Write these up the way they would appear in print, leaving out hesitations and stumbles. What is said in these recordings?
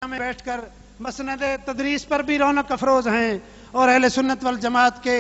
میں بیٹھ کر مسند تدریس پر بھی رونق افروز ہیں، اور اہل سنت والجماعت کے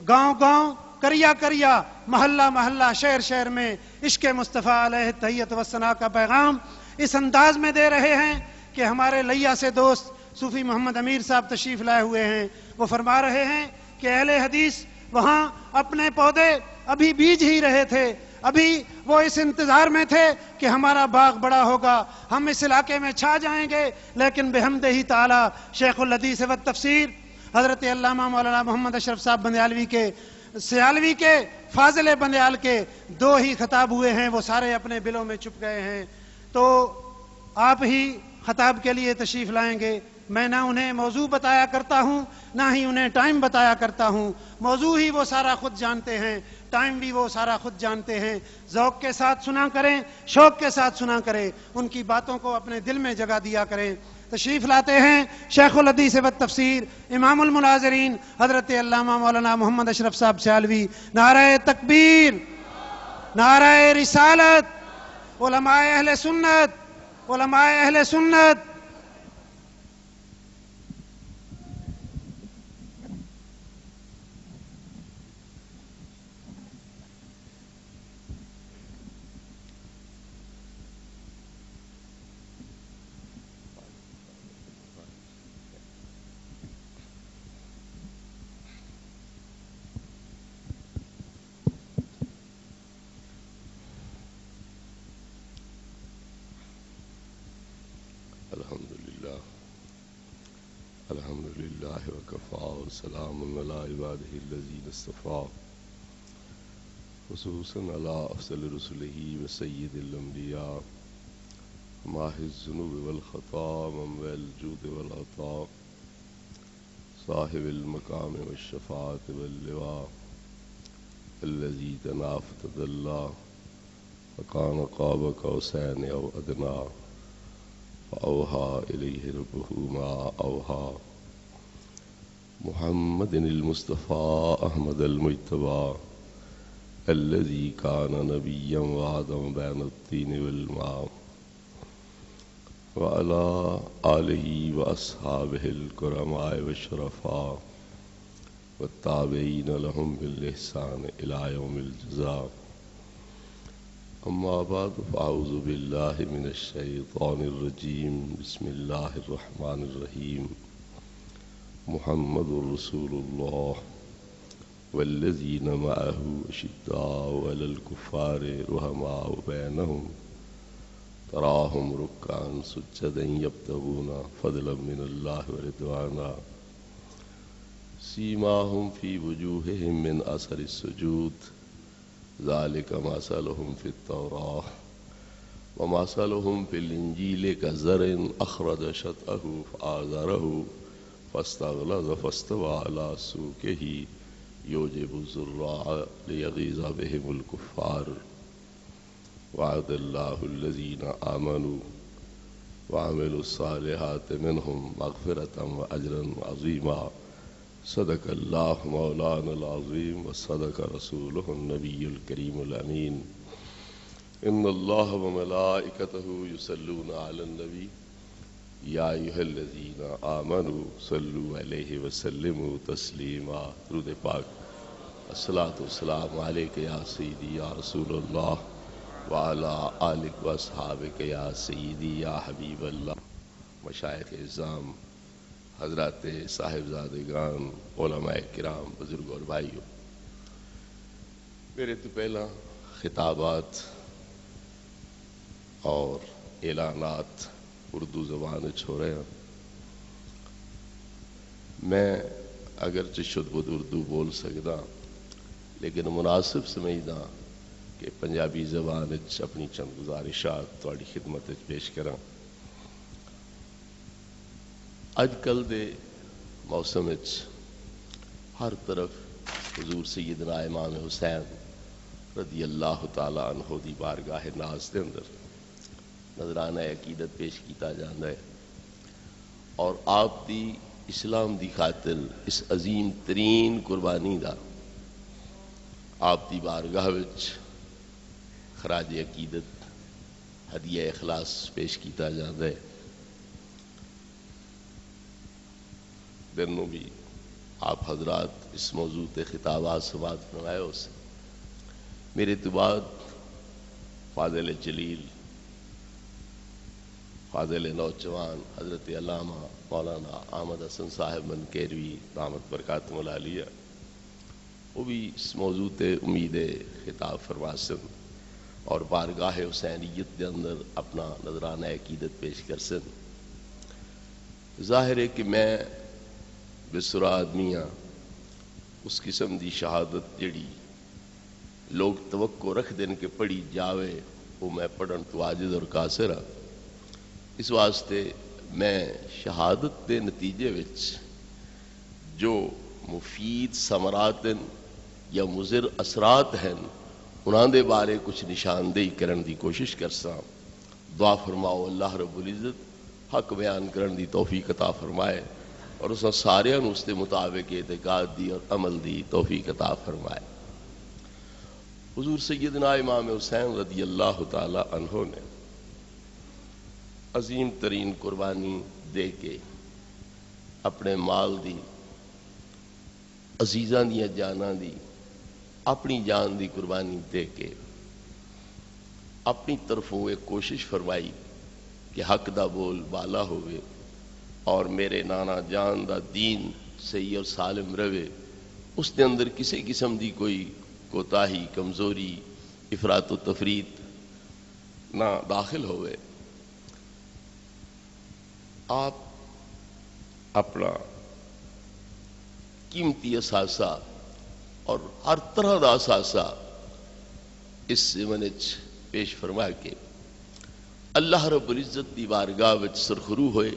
گاؤں گاؤں، کریا کریا، محلہ محلہ، شہر شہر میں عشق مصطفیٰ علیہ تحیت و ثنا کا پیغام اس انداز میں دے رہے ہیں کہ ہمارے لیا سے دوست صوفی محمد امیر صاحب تشریف لائے ہوئے ہیں۔ وہ فرما رہے ہیں کہ اہل حدیث وہاں اپنے پودے ابھی بیج ہی رہے تھے، ابھی وہ اس انتظار میں تھے کہ ہمارا باغ بڑا ہوگا، ہم اس علاقے میں چھا جائیں گے، لیکن بحمدہ تعالی شیخ الحدیث و تفسیر حضرت علامہ مولانا محمد اشرف صاحب بندیالوی کے سیالوی کے فاضل بندیال کے 2 ہی خطاب ہوئے ہیں، وہ سارے اپنے بلوں میں چھپ گئے ہیں۔ تو آپ ہی خطاب کے لیے تشریف لائیں گے۔ میں نہ انہیں موضوع بتایا کرتا ہوں، نہ ہی انہیں ٹائم بتایا کرتا ہوں، موضوع ہی وہ سارا خود جانتے ہیں، ٹائم بھی وہ سارا خود جانتے ہیں۔ ذوق کے ساتھ سنا کریں، شوق کے ساتھ سنا کریں، ان کی باتوں کو اپنے دل میں جگہ دیا کریں۔ تشریف لاتے ہیں شیخ الحدیث و تفسیر امام المناظرین حضرت علامہ مولانا محمد اشرف صاحب سیالوی۔ نعرہ تکبیر، نعرہ رسالت، علماء اہل سنت، علماء اہل سنت۔ الحمد لله وكفى وسلام على عباده الذين اصطفى خصوصا على أفضل رسله وسيد الأنبياء ماحي الذنوب والخطا منبع الجود والعطاء صاحب المقام والشفاعة واللواء الذي دنا فتدلى فكان قاب قوسين أو أدنى فأوحى إليه ربه ما أوحى محمد المصطفى أحمد المجتبى الذي كان نبيا وآدم بين الطين والماء وعلى آله وأصحابه الكرماء والشرفاء والتابعين لهم بالإحسان إلى يوم الجزاء. أما بعد فأعوذ بالله من الشيطان الرجيم. بسم الله الرحمن الرحيم. محمد رسول الله والذين معه أشداء على الكفار رحماء بينهم تراهم ركعا سجدا يبتغون فضلا من الله ورضوانا سيماهم في وجوههم من أثر السجود ذلك مثلهم في التوراة ومثلهم في الإنجيل كزرع أخرج شطأه فآزره فاستغلظ فاستوى على سوقه يعجب الزراع ليغيظ بهم الكفار. وعد الله الذين آمنوا وعملوا الصالحات منهم مغفرة وأجرا عظيما. صدق الله مولانا العظيم وصدق رسوله النبي الكريم الأمين. إن الله وملائكته يصلون على النبي يا أيها الذين آمنوا صلوا عليه وسلموا تسليما. درود پاک. الصلاة والسلام عليك يا سيدي يا رسول الله وعلى آلك وأصحابك يا سيدي يا حبيب الله. مشائخ اعظام، حضرات صاحبزادگان، علماء کرام، بزرگ اور بھائیوں، میرے تو پہلا خطابات اور اعلانات اردو زبان چھو رہے ہیں. میں اگرچہ شد بدھ اردو بول سکتا لیکن مناسب سمجھدا کہ پنجابی زبان اپنی چند گزارشات تھوڑی خدمت پیش کراں. اج کل دے موسم ہر طرف حضور سیدنا امام حسین رضی اللہ تعالی عنہ دی بارگاہ ناز دے اندر نذرانہ عقیدت پیش کیتا جاندا ہے، اور آپ دی اسلام دی خاطر اس عظیم ترین قربانی دا آپ دی بارگاہ وچ خراج عقیدت ہدیہ اخلاص پیش کیتا جاندا ہے. دن نو بھی آپ حضرات اس موضوع تے خطابات سماعت فرمائے ہو سے میرے تو بعد فاضل جلیل فاضل نوجوان حضرت علامہ مولانا احمد حسن صاحب منکیروی دامت برکاتہم العالیہ وہ بھی اس موضوع تے امید خطاب فرما سن اور بارگاہ حسینیت کے اندر اپنا نذرانہ عقیدت پیش کر سن۔ ظاہر ہے کہ میں بسرا آدمی ہاں، اس قسم دی شہادت جڑی لوگ توقع رکھ دین کہ پڑھی جاوے وہ میں پڑھن تو عاجز اور قاصر ہاں۔ اس واسطے میں شہادت دے نتیجے وچ جو مفید ثمرات یا مضر اثرات ہیں انہاں دے بارے کچھ نشاندہی کرن دی کوشش کرساں۔ دعا فرماؤ اللہ رب العزت حق بیان کرن دی توفیق عطا فرمائے اور اس سارے اس کے مطابق اعتقاد دی اور عمل دی توفیق عطا فرمائے۔ حضور سیدنا امام حسین رضی اللہ تعالی عنہ نے عظیم ترین قربانی دے کے اپنے مال دی عزیزاں دیا جاناں دی اپنی جان دی قربانی دے کے اپنی طرفوں ایک کوشش فرمائی کہ حق دا بول بالا ہوئے اور میرے نانا جان دا دین صحیح اور سالم رہے، اس دے اندر کسی قسم دی کوئی کوتاہی کمزوری افراط و تفریط نہ داخل ہوئے۔ آپ اپنا قیمتی اثاثہ اور ہر طرح دا اثاثہ اس زمانے پیش فرما کے اللہ رب العزت دی بارگاہ وچ سرخرو ہوئے،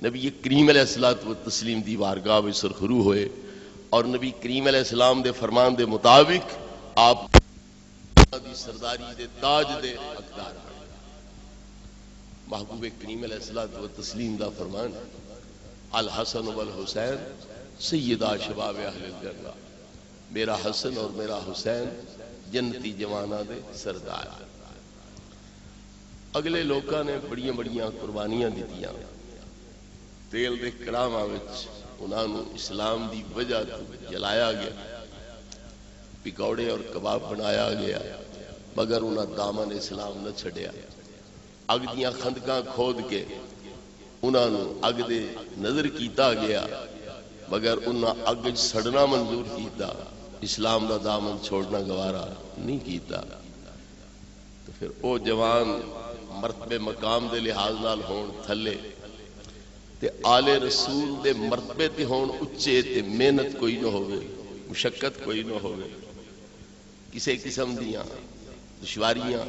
نبی کریم علیہ الصلوۃ والتسلیم دی بارگاہ وچ سرخرو ہوئے اور نبی کریم علیہ السلام دے فرمان دے مطابق آپ دی سرداری دے تاج دے حقدار ہیں۔ محبوب کریم علیہ الصلوۃ والتسلیم دا فرمان الحسن والحسین سیدا شباب اہل الجنہ، میرا حسن اور میرا حسین جنتی جواناں دے سردار۔ اگلے لوکاں نے بڑیاں بڑیاں قربانیاں دتیاں، تیل دے کڑاواں وچ انہاں نوں اسلام دی وجہ تو جلایا گیا، پکوڑے اور کباب بنایا گیا، مگر انہاں دامن اسلام نہ چھڈیا۔ اگ دیاں خندقاں کھود کے انہاں نوں اگ دے نظر کیتا گیا، مگر انہاں اگ سڑنا منظور کیتا، اسلام دا دامن چھوڑنا گوارا نہیں کیتا۔ تو پھر او جوان مرتبے مقام دے لحاظ نال ہون تھلے تے آل رسول دے مرتبے تے ہون اچے تے محنت کوئی نہ ہوئے، مشقت کوئی نہ ہوئے، کسی قسم دیاں دشواریاں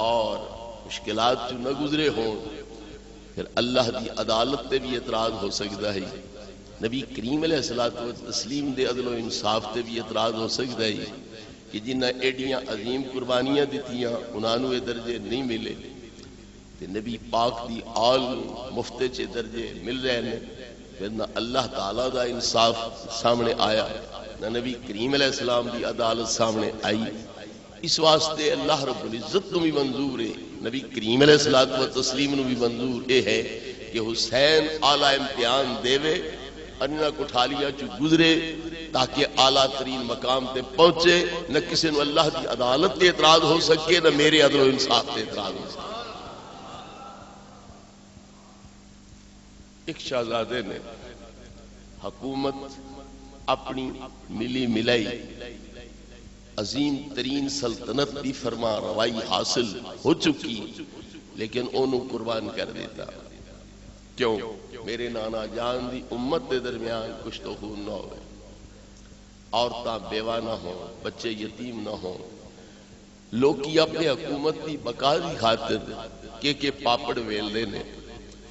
اور مشکلات جو نہ گزرے ہون، پھر اللہ دی عدالت تے بھی اعتراض ہو سکتا ہے، نبی کریم علیہ الصلوۃ والتسلیم دے عدل و انصاف تے بھی اعتراض ہو سکتا ہے کہ جنہاں ایڈیاں عظیم قربانیاں دتیاں انہاں نوں یہ درجے نہیں ملے تے نبی پاک دی آل مفتے چے درجے مل رہے ہیں، پھر نہ اللہ تعالیٰ دا انصاف سامنے آیا نہ نبی کریم علیہ السلام دی عدالت سامنے آئی۔ اس واسطے اللہ رب العزت نو بھی منظور ہے، نبی کریم علیہ الصلوۃ والتسلیم نو بھی منظور اے ہے کہ حسین اعلیٰ امتحان دیوے، انہاں کٹھالیاں چو گزرے تاکہ اعلیٰ ترین مقام تے پہنچے، نہ کسی نو اللہ دی عدالت تے اعتراض ہو سکے نہ میرے عدل و انصاف تے اعتراض ہو سکے۔ ایک شہزادے نے حکومت اپنی ملی ملائی عظیم ترین سلطنت دی فرما روائی حاصل ہو چکی، لیکن انہوں قربان کر دیتا۔ کیوں؟ میرے نانا جان دی امت دے درمیان کچھ تو خون نہ ہوئے، عورتاں بیوہ نہ ہوں، بچے یتیم نہ ہوں، لوکی اپنے حکومت دی بقا دی خاطر کہ پاپڑ ویلدے نے۔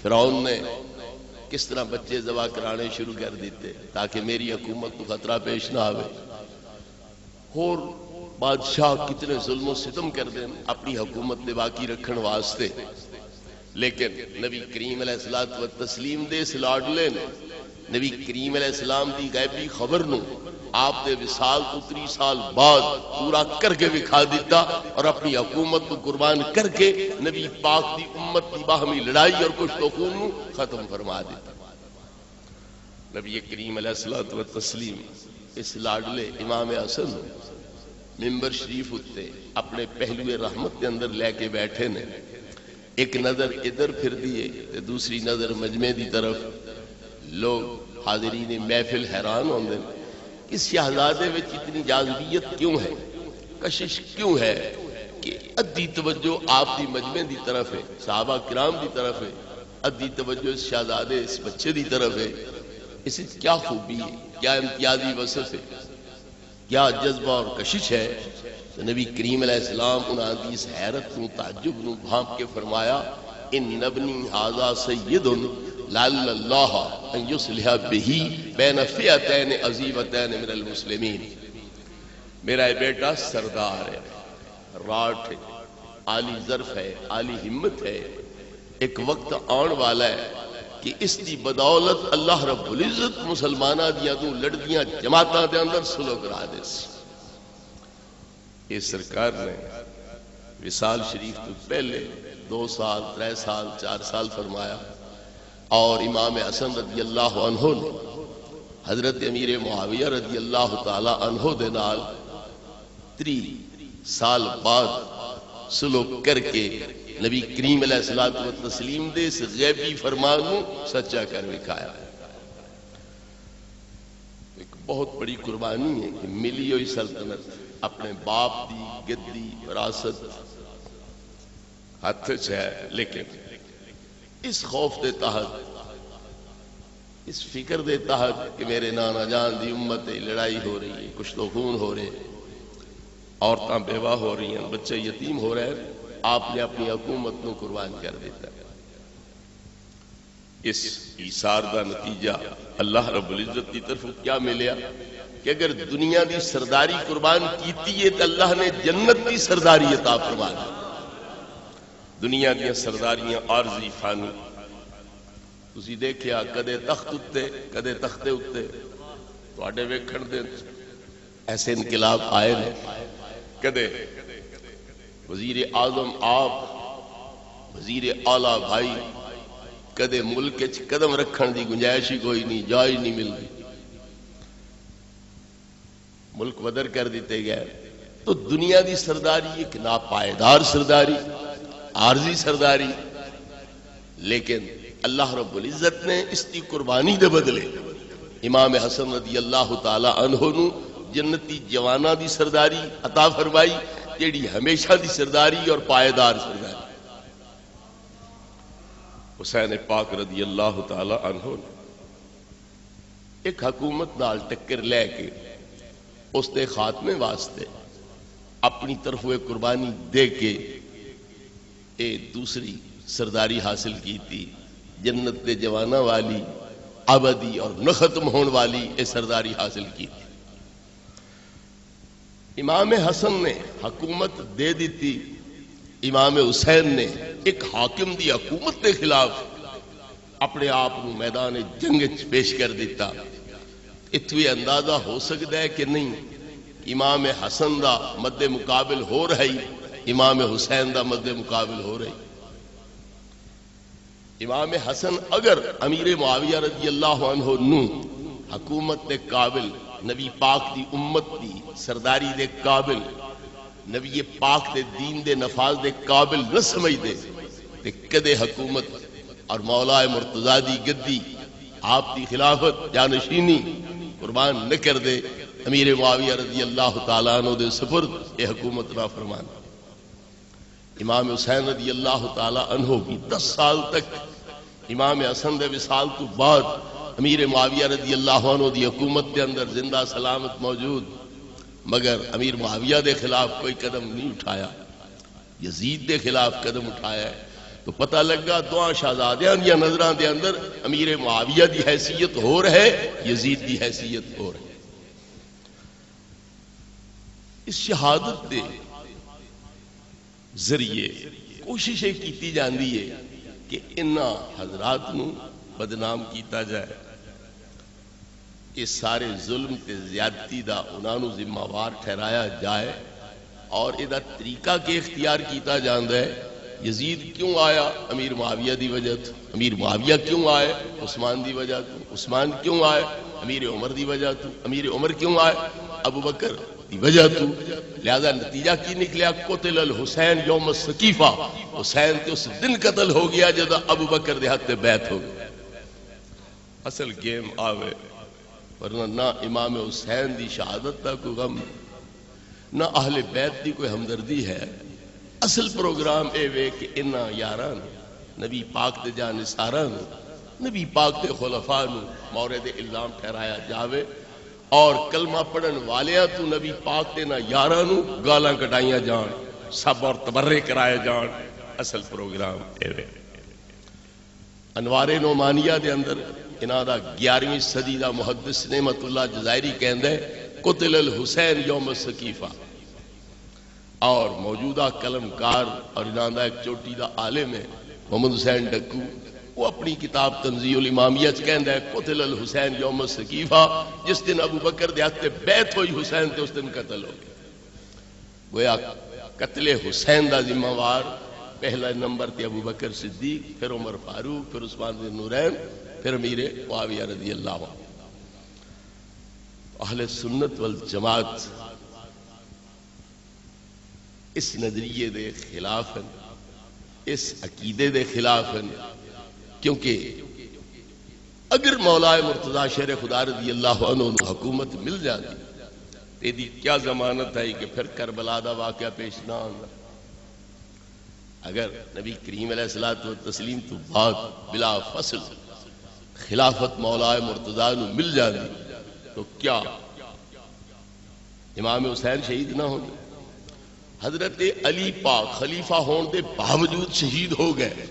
فرعون نے کس طرح بچے ذبح کرانے شروع کر دیتے تاکہ میری حکومت کو خطرہ پیش نہ آوے، اور بادشاہ کتنے ظلم و ستم کر دیں اپنی حکومت دے باقی رکھن واسطے، لیکن نبی کریم علیہ الصلوۃ والتسلیم دے اس لاڈلے نے نبی کریم علیہ السلام دی غیبی خبر نو آپ دے وصال تو 30 سال بعد پورا کر کے دکھا دیتا اور اپنی حکومت کو قربان کر کے نبی پاک دی امت دی باہمی لڑائی اور کشت و خون ختم فرما دیتا۔ نبی کریم علیہ الصلوۃ والتسلیم اس لاڈلے امام حسن ممبر شریف اتے اپنے پہلوے رحمت کے اندر لے کے بیٹھے نے، ایک نظر ادھر پھر دیے تے دوسری نظر مجمع دی طرف، لوگ حاضرین محفل حیران ہوندے اس شہزادے وچ اتنی جاذبیت کیوں ہے، کشش کیوں ہے کہ ادھی توجہ آپ دی مجمع دی طرف ہے، صحابہ کرام دی طرف ہے، ادھی توجہ اس شہزادے اس بچے دی طرف ہے، اس وچ کیا خوبی ہے، کیا امتیازی وصف ہے، کیا جذبہ اور کشش ہے؟ تو نبی کریم علیہ السلام انہاں دی اس حیرت نو تعجب نو بھانپ کے فرمایا ان ابنی ھذا سید لعل اللہ ان یصلح بہ بین فئتین عظیمتین من المسلمین، میرا یہ بیٹا سردار ہے، راٹھ ہے، عالی ظرف ہے، عالی ہمت ہے، ایک وقت آن والا ہے کہ اس دی بدولت اللہ رب العزت مسلمانہ دیاں دو لڑدیاں جماعتاں دے اندر سلو کرا دے سی۔ اس سرکار نے وصال شریف تو پہلے 2 سال 3 سال 4 سال فرمایا، اور امام حسن رضی اللہ عنہ نے حضرت امیر معاویہ رضی اللہ تعالی عنہ دے نال 3 سال بعد سلوک کر کے نبی کریم علیہ الصلوۃ والتسلیم دے اس غیبی فرمان کو سچا کر دکھایا۔ ایک بہت بڑی قربانی ہے کہ ملی ہوئی سلطنت اپنے باپ دی گدی وراثت ہاتھ چ ہے، لیکن اس خوف دے تحت، اس فکر دے تحت کہ میرے نانا جان دی امت لڑائی ہو رہی ہے، کچھ تو خون ہو رہے، عورتاں بیوہ ہو رہی ہیں، بچے یتیم ہو رہے ہیں، آپ نے اپنی حکومت کو قربان کر دیتا ہے۔ اس ایثار دا نتیجہ اللہ رب العزت کی طرف کیا ملیا کہ اگر دنیا دی سرداری قربان کیتی ہے تو اللہ نے جنت دی سرداری عطا فرما دی۔ دنیا دی سرداریاں عارضی فانی، تسی دیکھیا کدے تخت اتے کدے تختے اتے، تواڈے ویکھن دے ایسے انقلاب آئے نے، کدے وزیر اعظم آپ، وزیر اعلیٰ بھائی، کدے ملک وچ قدم رکھن دی گنجائش ہی کوئی نہیں، جا ہی نہیں ملتی، ملک بدر کر دیتے گئے۔ تو دنیا دی سرداری ایک ناپائیدار سرداری، عارضی سرداری، لیکن اللہ رب العزت نے اس کی قربانی دے بدلے امام حسن رضی اللہ تعالی عنہ نو جنتی جوانہ دی سرداری عطا فرمائی، جیڑی ہمیشہ دی سرداری اور پائیدار سرداری۔ حسین پاک رضی اللہ تعالی عنہ نے ایک حکومت نال ٹکر لے کے اس دے خاتمے واسطے اپنی طرف وہ قربانی دے کے ایک دوسری سرداری حاصل کی تھی، جنت دے جوانہ والی، ابدی اور نہ ختم ہون والی یہ سرداری حاصل کی تھی۔ امام حسن نے حکومت دے دی تھی، امام حسین نے ایک حاکم دی حکومت کے خلاف اپنے آپ کو میدان جنگ پیش کر دیتا۔ اتوی اندازہ ہو سکتا ہے کہ نہیں امام حسن دا مد مقابل ہو رہی، امام حسین دا مد مقابل ہو رہی۔ امام حسن اگر امیر معاویہ رضی اللہ عنہ نو حکومت دے قابل، نبی پاک دی امت دی سرداری دے قابل، نبی پاک دے دین دے نفاذ دے قابل نہ سمجھ دے تے کدے حکومت اور مولا مرتضیٰ دی گدی، آپ دی خلافت جانشینی قربان نہ کر دے، امیر معاویہ رضی اللہ تعالیٰ عنہ دے سپرد یہ حکومت نہ فرمان۔ امام حسین رضی اللہ تعالیٰ عنہ کی 10 سال تک امام حسن دے وصال تو بعد امیر معاویہ رضی اللہ عنہ دی حکومت کے اندر زندہ سلامت موجود، مگر امیر معاویہ دے خلاف کوئی قدم نہیں اٹھایا، یزید دے خلاف قدم اٹھایا ہے۔ تو پتہ لگا دعا شہزادیاں دیا نظران دے اندر امیر معاویہ دی حیثیت ہو رہے، یزید دی حیثیت ہو رہے۔ اس شہادت دے ذریعے کوششیں کیتی جاندی ہے کہ انہاں حضرات نو بدنام کیتا جائے، اس سارے ظلم تے زیادتی دا انہاں نو ذمہ وار ٹھہرایا جائے، اور ادا طریقہ کے اختیار کیتا جاندا ہے یزید کیوں آیا؟ امیر معاویہ دی وجہ تو. امیر معاویہ کیوں آئے؟ عثمان دی وجہ تو. عثمان کیوں آئے؟ امیر عمر دی وجہ تو. امیر عمر کیوں آئے؟ ابو بکر دی وجہ تو. لہذا نتیجہ کی نکلیا؟ قتل الحسین یوم السقیفہ. حسین تے اس دن قتل ہو گیا جب ابو بکر دے ہاتھ تے بیعت ہو گئی. اصل گیم آوے، ورنہ نہ امام حسین دی شہادت دا کوئی غم، نہ اہل بیت دی کوئی ہمدردی ہے. اصل پروگرام اے وے کہ انہاں یاراں نبی پاک دے جانثاراں نبی پاک دے خلفاء نو مورد الزام ٹھہرایا جاوے اور کلمہ پڑھن والیاں تو نبی پاک دے نہ یاراں نو گالاں کٹائیاں جان، سب اور تبرے کرائے جان. اصل پروگرام اے وے. انوار نعمانیہ دے اندر انہاں دا 11ویں صدی دا محدث نعمت اللہ جزائری کہندا ہے قتل الحسین یوم السقیفہ. اور موجودہ قلمکار اور انہاں دا ایک چوٹی دا عالم ہے محمد حسین ڈکو، وہ اپنی کتاب تنزیہ الامامیہ چ کہندا ہے قتل الحسین یوم السقیفہ. جس دن ابو بکر دے ہاتھ تے بیعت ہوئی حسین تے اس دن قتل ہو گیا. گویا قتل حسین دا ذمہ وار پہلا نمبر تے ابو بکر صدیق، پھر عمر فاروق، پھر عثمان بن نورین، پھر امیر معاویہ رضی اللہ عنہ. اہل سنت والجماعت اس نظریے دے خلاف ہیں، اس عقیدے دے خلاف ہیں، کیونکہ اگر مولا مرتضیٰ شیر خدا رضی اللہ عنہ حکومت مل جاتی تیری کیا ضمانت ہے کہ پھر کربلا دا واقعہ پیش نہ آنا. اگر نبی کریم علیہ الصلوۃ والتسلیم تو بعد بلا فصل خلافت مولا مرتضیٰ نو مل جاتی تو کیا امام حسین شہید نہ ہوتے؟ حضرت علی پاک خلیفہ ہون دے باوجود شہید ہو گئے،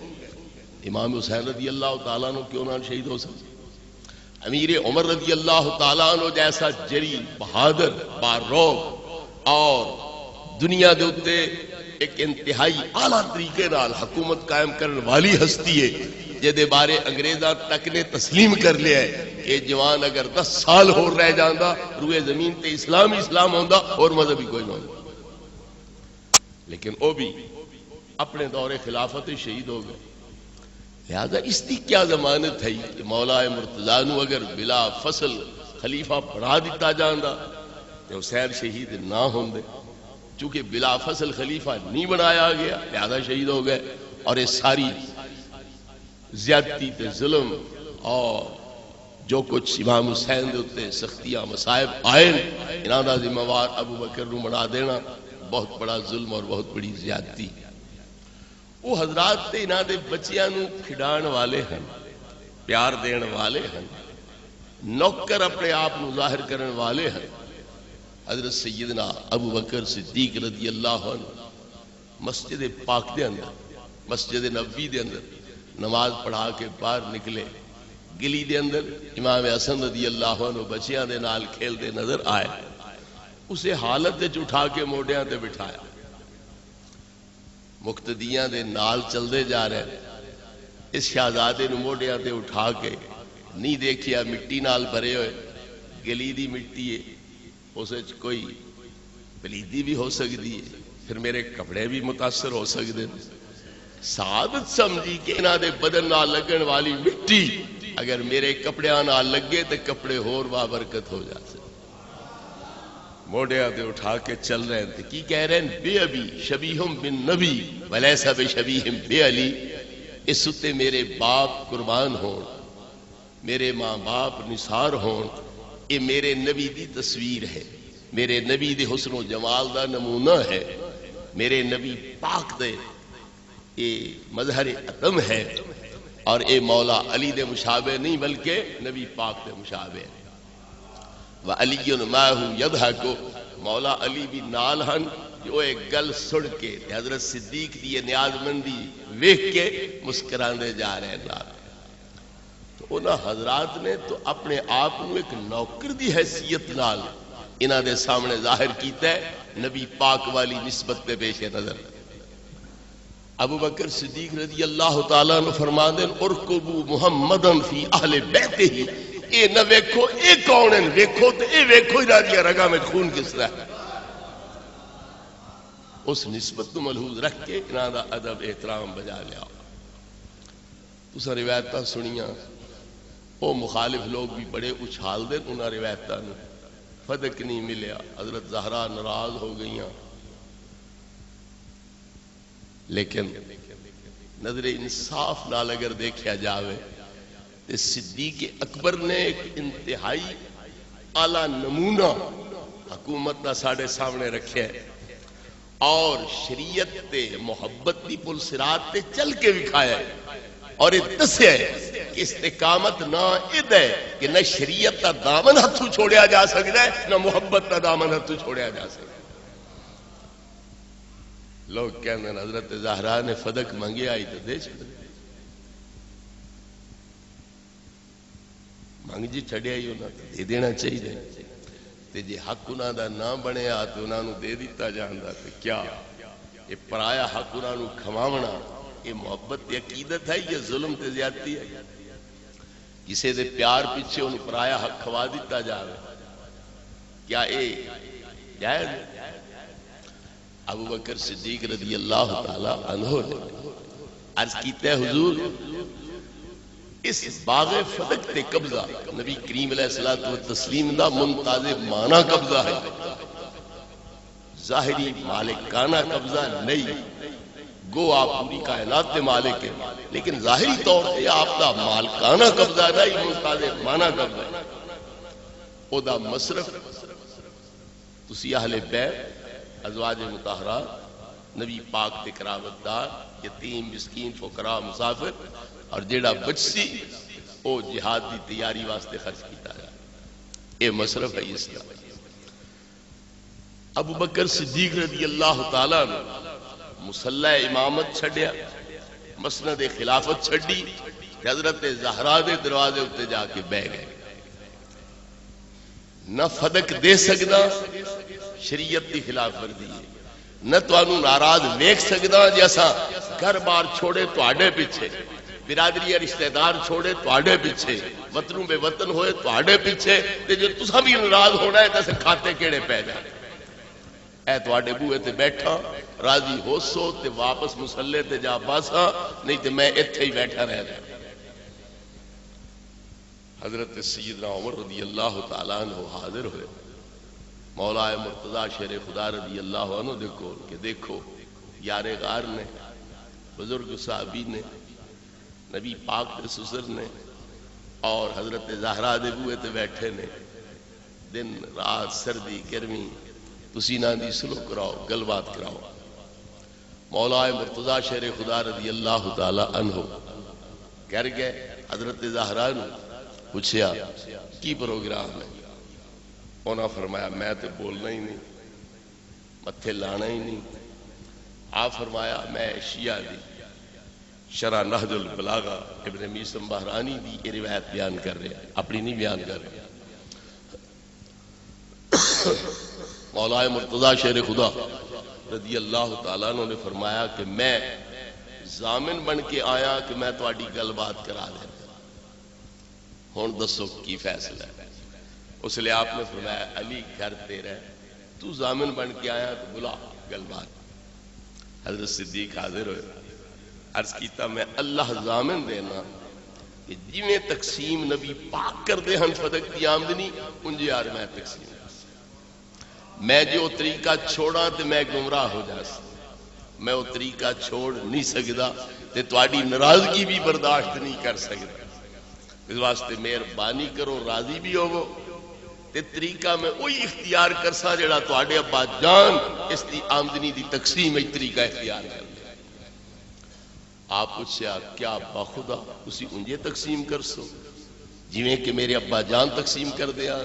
امام حسین رضی اللہ تعالیٰ عنہ کیوں نہ شہید ہو سکتے؟ امیر عمر رضی اللہ تعالیٰ عنہ جیسا جری بہادر بارعب اور دنیا دے اتے ایک انتہائی اعلیٰ طریقے نال حکومت قائم کرنے والی ہستی ہے جدے بارے انگریزاں تک نے تسلیم کر لیا ہے کہ جوان اگر 10 سال ہو رہ جاندہ روئے زمین تے اسلام ہوندہ اور مذہبی کوئی نہ ہوندہ. لیکن وہ بھی اپنے دور خلافت شہید ہو گئے. لہذا اس کی کیا ضمانت ہے کہ مولا مرتضیٰ نو اگر بلا فصل خلیفہ بنا دیتا جاندہ تو حسین شہید نہ ہوندے. چونکہ بلا فصل خلیفہ نہیں بنایا گیا لہذا شہید ہو گئے. اور یہ ساری زیادتی تے ظلم اور جو کچھ امام حسین دے اتے سختیاں مصائب آئے انہاں دا ذمہ وار ابو بکر نو بنا دینا بہت بڑا ظلم اور بہت بڑی زیادتی. وہ حضرات تے انہاں دے بچیاں نو کھڈان والے ہیں، پیار دین والے ہیں، نوکر اپنے آپ نو ظاہر کرن والے ہیں. حضرت سیدنا ابو بکر صدیق رضی اللہ عنہ مسجد پاک دے اندر، مسجد نبوی دے اندر نماز پڑھا کے باہر نکلے. گلی دے اندر امام حسن رضی اللہ عنہ بچیاں دے نال کھیل دے نظر آئے. اسے حالت دے اٹھا کے موڈیاں تے بٹھایا. مقتدیاں دے نال چل دے جا رہے ہیں. اس شہزادے نو موڈیاں تے اٹھا کے نہیں دیکھیا مٹی نال بھرے ہوئے، گلی دی مٹی ہے، اس کوئی پلیدی بھی ہو سکتی ہے، پھر میرے کپڑے بھی متاثر ہو سکتے ہیں. سعادت سمجھی کہ انہاں دے بدن نال لگن والی مٹی اگر میرے کپڑیاں نال لگے تو کپڑے ہور بابرکت ہو جاتے. موڈیاں دے اٹھا کے چل رہے ہیں. کی کہہ رہے ہیں؟ بے ابی شبیہم بن نبی ولیسا بے شبیہم بے علی. اس اتے میرے باپ قربان ہون، میرے ماں باپ نثار ہون، یہ میرے نبی دی تصویر ہے، میرے نبی دے حسن و جمال دا نمونہ ہے، میرے نبی پاک دے یہ مظہر عدم ہے. اور اے مولا علی دے مشابہ نہیں بلکہ نبی پاک دے مشابہ ہے. وَعَلِيٌّ مَاهُ يَضْحَكُ. مولا علی بھی نال ہن جو ایک گل سڑ کے حضرت صدیق دی نیاز مندی ویکھ کے مسکراندے جا رہے ہیں نال. تو انہاں حضرات نے تو اپنے آپ کو ایک نوکر دی حیثیت نال انہاں دے سامنے ظاہر کیتا ہے نبی پاک والی نسبت پہ پیش نظر. ابو بکر صدیق رضی اللہ تعالیٰ عنہ فرماندے ارکبوا محمدن فی اہل بیتہ. اے نہ ویکھو اے کون ہیں، ویکھو تو اے ویکھو انہاں دی رگاں میں خون کس طرح ہے. اس نسبت کو ملحوظ رکھ کے انہاں دا ادب احترام بجا لیا. تساں روایتاں سنیاں، وہ مخالف لوگ بھی بڑے اچھال دے انہاں روایتاں نوں، فدق نہیں ملیا، حضرت زہرا ناراض ہو گئیاں. لیکن نظر انصاف نال اگر دیکھا جاوے تو صدیق اکبر نے ایک انتہائی اعلیٰ نمونہ حکومت کا ساڑھے سامنے رکھے اور شریعت تے محبت دی پل صراط تے چل کے دکھایا اور یہ دسیا کہ استقامت نہ اد ہے کہ نہ شریعت کا دامن ہتھوں چھوڑیا جا سکتا ہے نہ محبت کا دامن ہتھوں چھوڑیا جا سکتا ہے. لوگ کہتے ہیں حضرت زہرا نے فدق منگے آئی تو دے چھڑ منگ جی چھڑیا ہی انہوں نے دے دینا چاہیے تے جی حق انہوں دا نہ بنے آ تو انہوں نے دے دیتا جاندہ تو کیا یہ پرایا حق انہوں نے کھماونا یہ محبت عقیدت ہے یہ ظلم تے زیادتی ہے. کسی دے پیار پیچھے انہوں پرایا حق کھوا دیتا جاوے کیا اے جائز؟ ابو بکر صدیق رضی اللہ تعالی عنہ نے عرض کیتے حضور اس باغ فدق تے قبضہ نبی کریم علیہ الصلوۃ والتسلیم دا ممتاز معنی قبضہ ہے، ظاہری مالکانہ قبضہ نہیں. گو آپ پوری کائنات دے مالک ہیں لیکن ظاہری طور پہ آپ دا مالکانہ قبضہ نہیں، ممتاز معنی قبضہ ہے. او دا مصرف تسی اہل بیت ازواج مطہرات نبی پاک تے قرابت دار یتیم مسکین فقراء مسافر اور جیڑا بچسی او جہاد دی تیاری واسطے خرچ کیتا ہے. اے مصرف ہے اس کا. ابو بکر صدیق رضی اللہ تعالیٰ نے مصلح امامت چھڑیا، مسند خلافت چھڑی، حضرت زہرا دے دروازے اتے جا کے بہ گئے. نہ فدق دے سکدا شریعت دی خلاف ورزی ہے، نہ تانوں ناراض ویکھ سکدا جیسا گھر بار چھوڑے تواڈے پیچھے، برادری رشتہ دار چھوڑے تواڈے پیچھے، وطنوں بے وطن ہوئے تواڈے پیچھے، تے جو تساں بھی ناراض ہونا ہے تے کھاتے کیڑے پے جائے. اے تواڈے بوئے تے بیٹھا راضی ہو سو تے واپس مصلے تے جا باسا، نہیں تے میں ایتھے ہی بیٹھا رہ جاں. حضرت سیدنا عمر رضی اللہ تعالیٰ عنہ حاضر ہوئے مولا مرتضیٰ شیر خدا رضی اللہ عنہ دیکھو کہ دیکھو یار غار نے، بزرگ صحابی نے، نبی پاک کے سسر نے اور حضرت زہرا دے بوئے تے بیٹھے نے، دن رات سردی گرمی تسی نہ دی سلو کراؤ گل بات کراؤ. مولا مرتضیٰ شیر خدا رضی اللہ تعالی عنہ کر گئے حضرت زہرا نے پوچھیا کی پروگرام ہے؟ انہاں فرمایا میں تے بولنا ہی نہیں، متھے لانا ہی نہیں. آپ فرمایا میں شیعہ دی شرح نہج البلاغہ ابن میسم بحرانی دی یہ روایت بیان کر رہے ہیں، اپنی نہیں بیان کر رہے. مولا مرتضیٰ شیر خدا رضی اللہ تعالیٰ عنہ نے فرمایا کہ میں ضامن بن کے آیا کہ میں تواڈی گل بات کرا دیں، ہن دسو کی فیصلہ ہے؟ اس لیے آپ نے فرمایا علی گھر تیرا ہے، تو ضامن بن کے آیا تو بلا گل بات. حضرت صدیق حاضر ہوئے، عرض کیتا میں اللہ ضامن دینا کہ جویں تقسیم نبی پاک کر دے ہن فدق دی آمدنی انجے یار میں تقسیم میں جو طریقہ چھوڑا تے میں گمراہ ہو جاس، میں وہ طریقہ چھوڑ نہیں سکدا تے تواڈی ناراضگی بھی برداشت نہیں کر سکدا. اس واسطے مہربانی کرو راضی بھی ہوو تے طریقہ میں وہی اختیار کرسا جڑا تواڈے ابا جان اس دی آمدنی دی تقسیم ایک طریقہ اختیار کر دے. آپ پوچھیا کیا ابا خدا اسی انجے تقسیم کرسو جویں کہ میرے ابا جان تقسیم کر دیا؟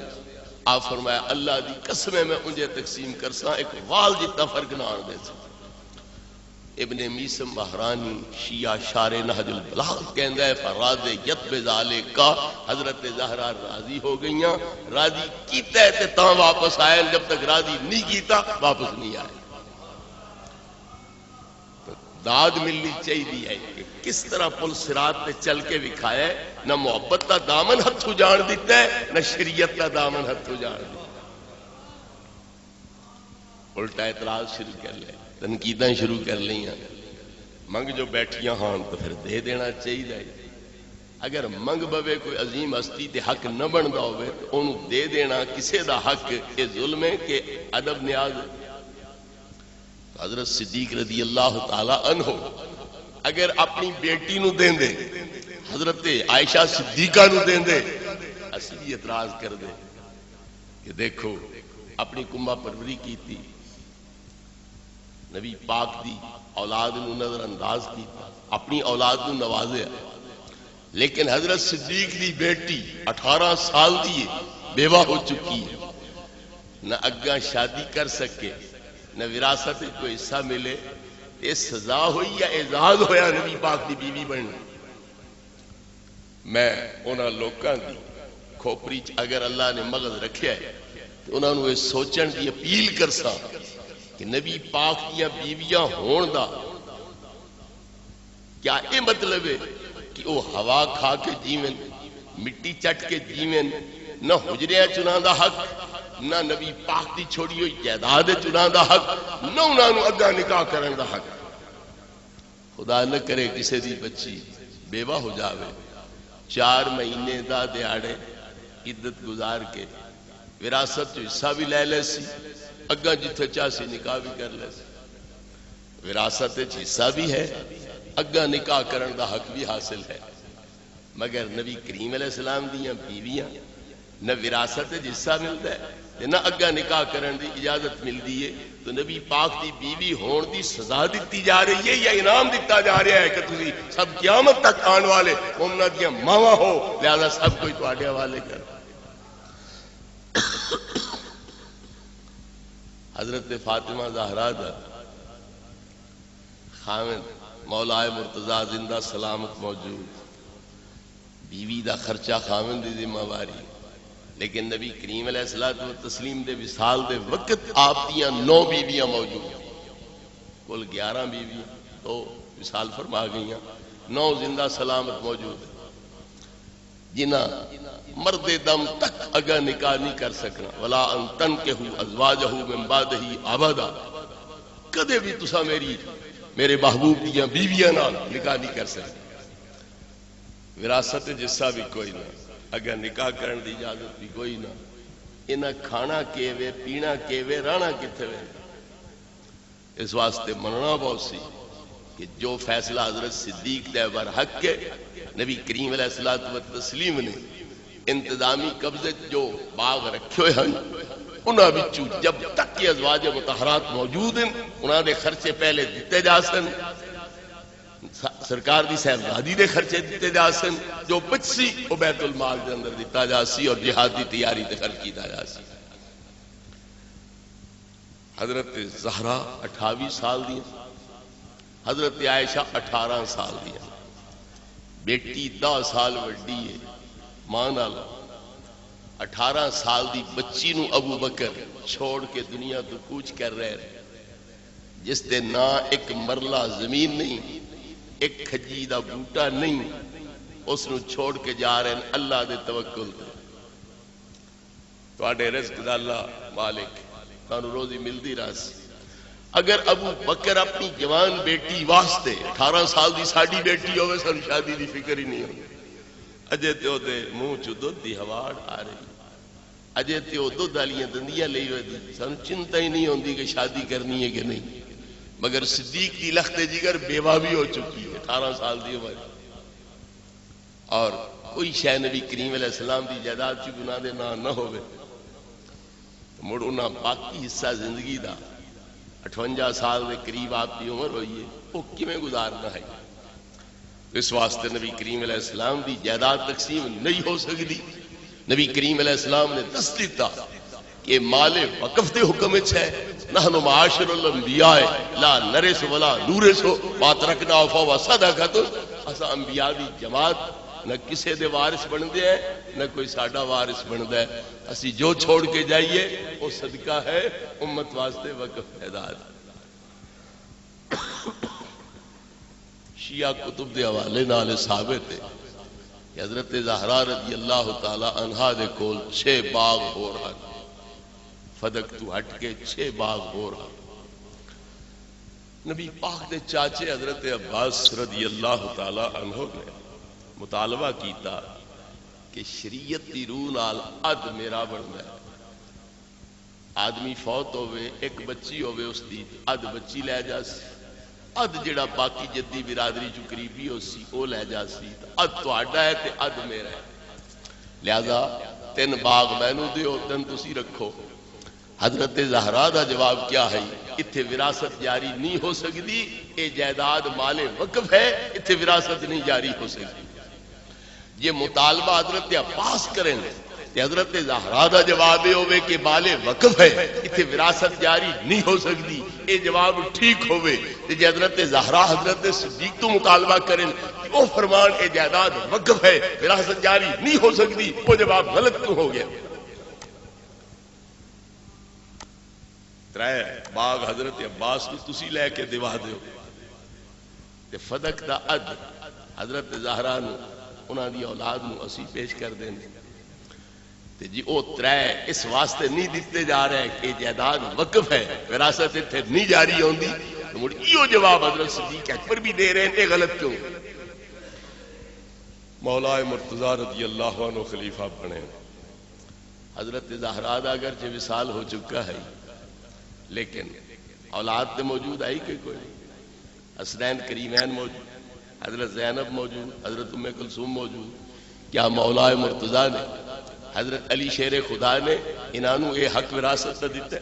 آپ فرمایا اللہ دی قسم میں انجے تقسیم کرسا ایک وال جتنا فرق نہ آن دے سا. ابن میسم بحرانی شیعہ شار نہج البلاغ کہندہ ہے فراض یت بذالکا حضرت زہرا راضی ہو گئیاں، راضی کیتا ہے تے تاں واپس آئے، جب تک راضی نہیں کیتا واپس نہیں آئے. داد ملنی چاہیے ہے کہ کس طرح پل صراط پہ چل کے دکھایا ہے، نہ محبت کا دامن ہتھوں جان دیتا ہے نہ شریعت کا دامن ہتھوں جان دیتا ہے. الٹا اعتراض شروع کر لے تنقیداں شروع کر لیاں منگ جو بیٹھیاں ہاں تو پھر دے دینا چاہیے اگر منگ بوے کوئی عظیم ہستی تے حق نہ بندا ہوئے تو انہوں دے دینا کسے دا حق یہ ظلم ہے کہ ادب نیاز ہے حضرت صدیق رضی اللہ تعالی عنہ اگر اپنی بیٹی نو دیں دے حضرت عائشہ صدیقہ نو دیں دے اسی بھی اعتراض کر دے کہ دیکھو اپنی کنبہ پروری کی تھی نبی پاک دی اولاد نو نظر انداز کی اپنی اولاد نو نوازے لیکن حضرت صدیق دی بیٹی 18 سال دی بیوہ ہو چکی ہے نہ اگاں شادی کر سکے نہ وراثت کو حصہ ملے یہ سزا ہوئی یا اعزاز ہویا نبی پاک دی بیوی بننا میں انہاں لوکاں دی کھوپری اگر اللہ نے مغز رکھیا ہے تو انہاں نو سوچن دی اپیل کرسا کہ نبی پاک دیا بیویاں ہون دا کیا اے مطلب ہے کہ وہ ہوا کھا کے جیون مٹی چٹ کے جیون نہ حجریاں چناں دا حق نہ نبی پاک دی چھوڑی ہوئی جائیداد چناں دا حق نہ انہاں نو اگا نکاح کرن دا حق خدا نہ کرے کسی دی بچی بیوہ ہو جاوے 4 مہینے دا دیاڑے عدت گزار کے وراثت جو حصہ بھی لے لے سی اگا جتھے چاسی نکاح بھی کر لے سی وراثت حصہ بھی ہے اگا نکاح کرن دا حق بھی حاصل ہے مگر نبی کریم علیہ السلام دیاں بیویاں نہ وراثت حصہ ملتا ہے نہ اگا نکاح کرن دی اجازت ملتی ہے تو نبی پاک دی بیوی ہون دی سزا دیتی جا رہی ہے یا انعام دیتا جا رہا ہے کہ تسی سب قیامت تک آن والے مومنہ دیاں ماواں ہو لہذا سب کوئی تواڈے حوالے کر حضرت فاطمہ زہرا دا خاوند مولا مرتضیٰ زندہ سلامت موجود بیوی دا خرچہ خاوند دی ذمہ واری لیکن نبی کریم علیہ الصلوۃ والتسلیم دے وصال دے وقت آپ دیاں 9 بیویاں موجود کل 11 بیویاں تو وصال فرما گئیاں 9 زندہ سلامت موجود جنہ مرد دم تک اگا نکاح نہیں کر سکنا ولا ان تنکحوا ازواجہ من بعدہ ابدا کدے بھی تسا میرے محبوب دیاں بیویاں نال نکاح نہیں کر سکتے وراثت جسا بھی کوئی نہ اگر نکاح کرن دی اجازت بھی کوئی نہ انہاں کھانا کیوے پینا کیوے رہنا کتھے وے اس واسطے مننا بہت سی کہ جو فیصلہ حضرت صدیق دے برحق کے نبی کریم علیہ الصلوۃ والتسلیم نے انتظامی قبضے جو باغ رکھے ہوئے ہیں انہاں بچوں جب تک کہ ازواج مطہرات موجود ہیں انہاں دے خرچے پہلے دیتے جا سن سرکار دی صاحبزادی دے خرچے دیتے جا سن جو بچسی وہ بیت المال دے اندر دیتا جا سی اور جہاد دی تیاری تے خرچ کیتا جا سی حضرت زہرا 28 سال دی حضرت عائشہ 18 سال دی بیٹی 10 سال وڈی ہے ماں نال 18 سال دی بچی نو ابو بکر چھوڑ کے دنیا تو کوچ کر رہے جس دے نہ ایک مرلہ زمین نہیں ایک کھجی دا بوٹا نہیں اس نو چھوڑ کے جا رہے ہیں اللہ دے توکل دے تواڈے رزق دا اللہ مالک تانوں روزی ملدی راس اگر ابو بکر اپنی جوان بیٹی واسطے 18 سال دی ساڈی بیٹی ہوئے سن شادی دی فکر ہی نہیں ہوتی اجے تے دے منہ چ دودھ دی ہواڑ آ رہی اجے تے دودھ والیاں دندیاں لئی ہوئی سن چنتا ہی نہیں ہوندی کہ شادی کرنی ہے کہ نہیں مگر صدیق کی لخت جگر بیوہ بھی ہو چکی ہے 18 سال دی عمر اور کوئی شے نبی کریم علیہ السلام دی جائیداد چ گناہ دے نہ ہوئے مڑ انہاں باقی حصہ زندگی دا 58 سال دے قریب آپ کی عمر ہوئی ہے وہ کیویں گزارنا ہے اس واسطے نبی کریم علیہ السلام دی جائیداد تقسیم نہیں ہو سکتی نبی کریم علیہ السلام نے دس دیتا کہ مال وقف دے حکم ہے نحن معاشر الانبیاء لا نرث ولا نورث ما ترکنا فهو صدقۃ اسا انبیاء دی جماعت نہ کسے دے وارث بندے ہیں نہ کوئی ساڈا وارث بندا ہے اسی جو چھوڑ کے جائیے وہ صدقہ ہے امت واسطے وقف جائیداد شیعہ کتب دے حوالے نال ثابت ہے کہ حضرت زہرا رضی اللہ تعالی عنہا دے کول 6 باغ ہو رہا فدق تو ہٹ کے 6 باغ ہو رہا نبی پاک دے چاچے حضرت عباس رضی اللہ تعالی عنہ نے مطالبہ کیتا کہ شریعت دی روح نال اد میرا بننا ہے. آدمی فوت ہوئے ایک بچی ہوئے اس دی اد بچی لے جا سی, اد جڑا باقی جدی برادری چ قریبی ہو سی وہ لے جا سی, اد تہاڈا ہے تے اد میرا ہے, لہذا 3 باغ مینوں دیو 3 تسی رکھو. حضرت زہرا دا جواب کیا ہے؟ اتھے وراثت جاری نہیں ہو سکتی, اے جائیداد مال وقف ہے, اتھے وراثت نہیں جاری ہو سکتی. یہ مطالبہ حضرت عباس کریں تے حضرت زہرا دا جواب یہ ہوئے کہ مال وقف ہے, اتھے وراثت جاری نہیں ہو سکتی, اے جواب ٹھیک ہوئے. جی حضرت زہرا حضرت صدیق تو مطالبہ کریں وہ فرمان اے جائیداد وقف ہے وراثت جاری نہیں ہو سکتی, وہ جواب غلط کیوں ہو گیا؟ 3 باغ حضرت عباس کو تسی لے کے دیوا دیو تے فدق دا اد حضرت زہرا نو انہاں دی اولاد نو اسی پیش کر دیں تے جی او 3 اس واسطے نہیں دیتے جا رہے کہ جائیداد وقف ہے وراثت اتنے نہیں جاری ہوندی. مڑ ایو جواب حضرت صدیق اکبر بھی دے رہے ہیں, یہ غلط کیوں؟ مولا مرتضیٰ رضی اللہ عنہ خلیفہ بنے. حضرت زہرا دا اگرچہ وصال ہو چکا ہے لیکن اولاد تو موجود آئی کہ کوئی نہیں. حسنین کریمین موجود, حضرت زینب موجود, حضرت ام کلثوم موجود. کیا مولا مرتضیٰ نے حضرت علی شیر خدا نے انہوں یہ حق وراثت نہ دیتا ہے؟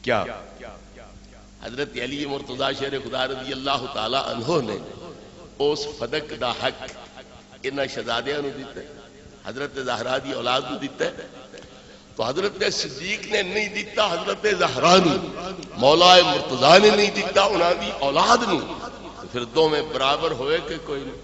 کیا حضرت علی مرتضیٰ شیر خدا رضی اللہ تعالی عنہ نے اس فدق دا حق انہاں شہزادیاں نو دیتا ہے, حضرت زہرا دی اولاد نو دیتا ہے؟ تو حضرت صدیق نے نہیں دیتا حضرت زہرا نو, مولا مرتضیٰ نے نہیں دیتا انہاں دی اولاد نو, تو پھر دو میں برابر ہوئے کہ کوئی نہیں.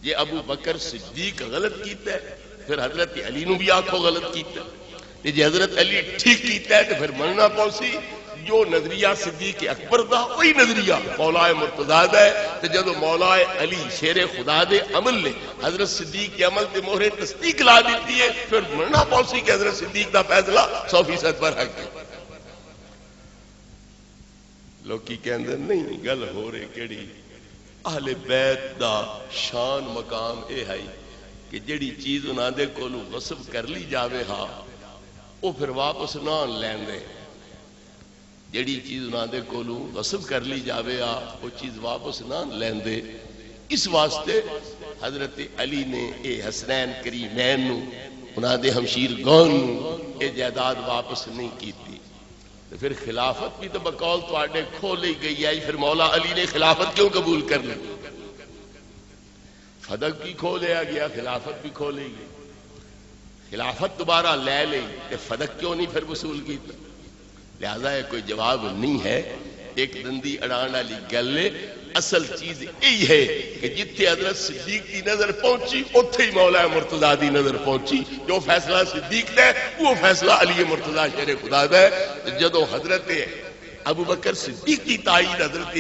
یہ ابو بکر صدیق غلط کیتا ہے پھر حضرت علی نو بھی آکھو غلط کیتا ہے, جی حضرت علی ٹھیک کیتا ہے تو پھر مننا پوسی. جو نظریہ صدیق اکبر دا وہی نظریہ مولا مرتضیٰ دا ہے. تو جدو مولا علی شیر خدا دے عمل نے حضرت صدیق کے عمل تے مہر تصدیق لا دیتی ہے, پھر مننا پوسی کہ حضرت صدیق دا فیصلہ 100% پر حق ہے. لوکی کہندے نہیں گل ہو رہے کیڑی, اہل بیت دا شان مقام اے ہے کہ جڑی چیز انہاں دے کولوں غصب کر لی جاوے ہاں وہ پھر واپس نہ لین دے. جڑی چیز انہاں دے کولوں غصب کر لی جاوے ہاں وہ چیز واپس نہ لین دے. اس واسطے حضرت علی نے اے حسنین کریمین نو انہاں دے ہمشیر گون نو اے جائیداد واپس نہیں کیتی. تو پھر خلافت بھی تو بقول تواڈے کھو لی گئی ہے, پھر مولا علی نے خلافت کیوں قبول کر لی؟ فدق بھی کھو لیا گیا, خلافت بھی کھو لی گئی. خلافت دوبارہ لے لی تے فدق کیوں نہیں پھر وصول کیتا؟ لہذا یہ کوئی جواب نہیں ہے, ایک دندی اڑان والی گل ہے. اصل چیز یہی ہے کہ جتھے حضرت صدیق کی نظر پہنچی اتھے ہی مولا مرتضیٰ دی نظر پہنچی. جو فیصلہ صدیق دے وہ فیصلہ علی مرتضیٰ شیر خدا دے. جدو حضرت ابو بکر صدیق کی تائید حضرت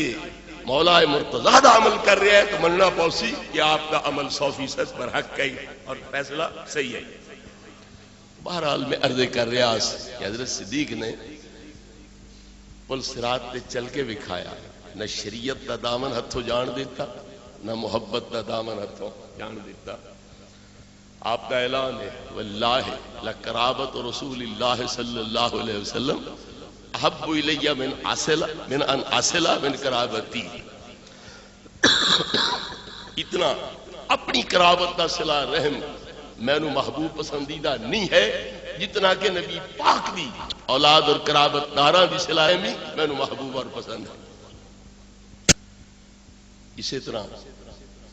مولا مرتضیٰ دا عمل کر رہے ہیں تو مننا پوسی کہ آپ کا عمل 100% پر حق ہے اور فیصلہ صحیح ہے. بہرحال میں عرض کر رہا کہ حضرت صدیق نے پل صراط تے چل کے دکھایا, نہ شریعت دا دامن ہتھوں جان دیتا نہ محبت دا دامن ہتھوں جان دیتا. آپ کا اعلان ہے واللہ لقرابت رسول اللہ صلی اللہ علیہ وسلم احب الی من ان اصل من قرابتی. اتنا اپنی قرابت دا صلہ رحم مینو محبوب پسندیدہ نہیں ہے جتنا کہ نبی پاک دی اولاد اور قرابت داراں دی صلہ رحمی مینو محبوب اور پسند ہے. اسی طرح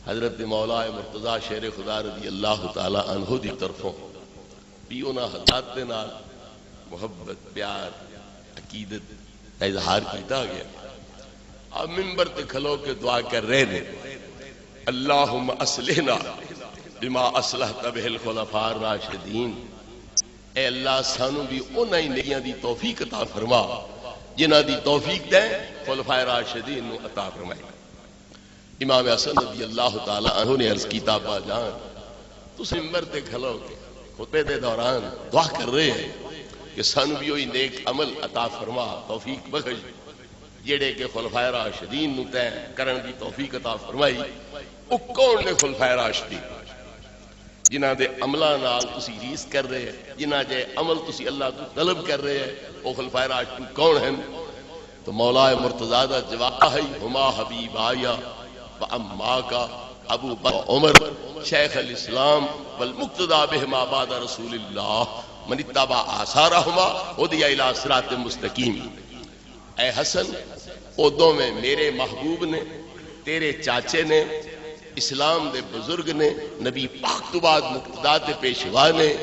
حضرت مولا مرتضیٰ شیر خدا رضی اللہ تعالی عنہ دی طرفوں بھی انہاں حضرات دے نال محبت پیار عقیدت کا اظہار کیتا گیا. اب منبر تے کھلو کے دعا کر رہے نے اللہم اصلحنا بما اصلحت بہ الخلفاء الراشدین. اے اللہ سانو بھی انہاں ہی نیکیاں دی توفیق عطا فرما جنہاں دی توفیق دے خلفاء راشدین نو عطا فرمائے. امام حسن رضی اللہ تعالی عنہ نے عرض کیتا با جان تو منبر تے کھلو کے خطبے دے دوران دعا کر رہے ہیں کہ سانو بھی وہی نیک عمل عطا فرما، توفیق بخش جڑے کہ خلفائے راشدین نو تے کرن دی توفیق عطا فرمائی۔ او کون نے خلفائے راشدین؟ جنہاں دے عملاں نال تسی ریس کر رہے ہیں، جنہاں دے عمل تسی اللہ تو طلب کر رہے ہیں، او خلفائے راشدین کون ہیں؟ تو مولا مرتضیٰ دا جواب ہے ہما حبیب آیا و اما کا ابو بکر عمر شیخ الاسلام والمقتدى بہما بعد رسول اللہ من اتبع آثارہما ہدی الی صراط مستقیم۔ اے حسن، اودوں میں میرے محبوب نے، تیرے چاچے نے، اسلام دے بزرگ نے، نبی پاک تو بعد مقتدیٰ دے پیشوا نے،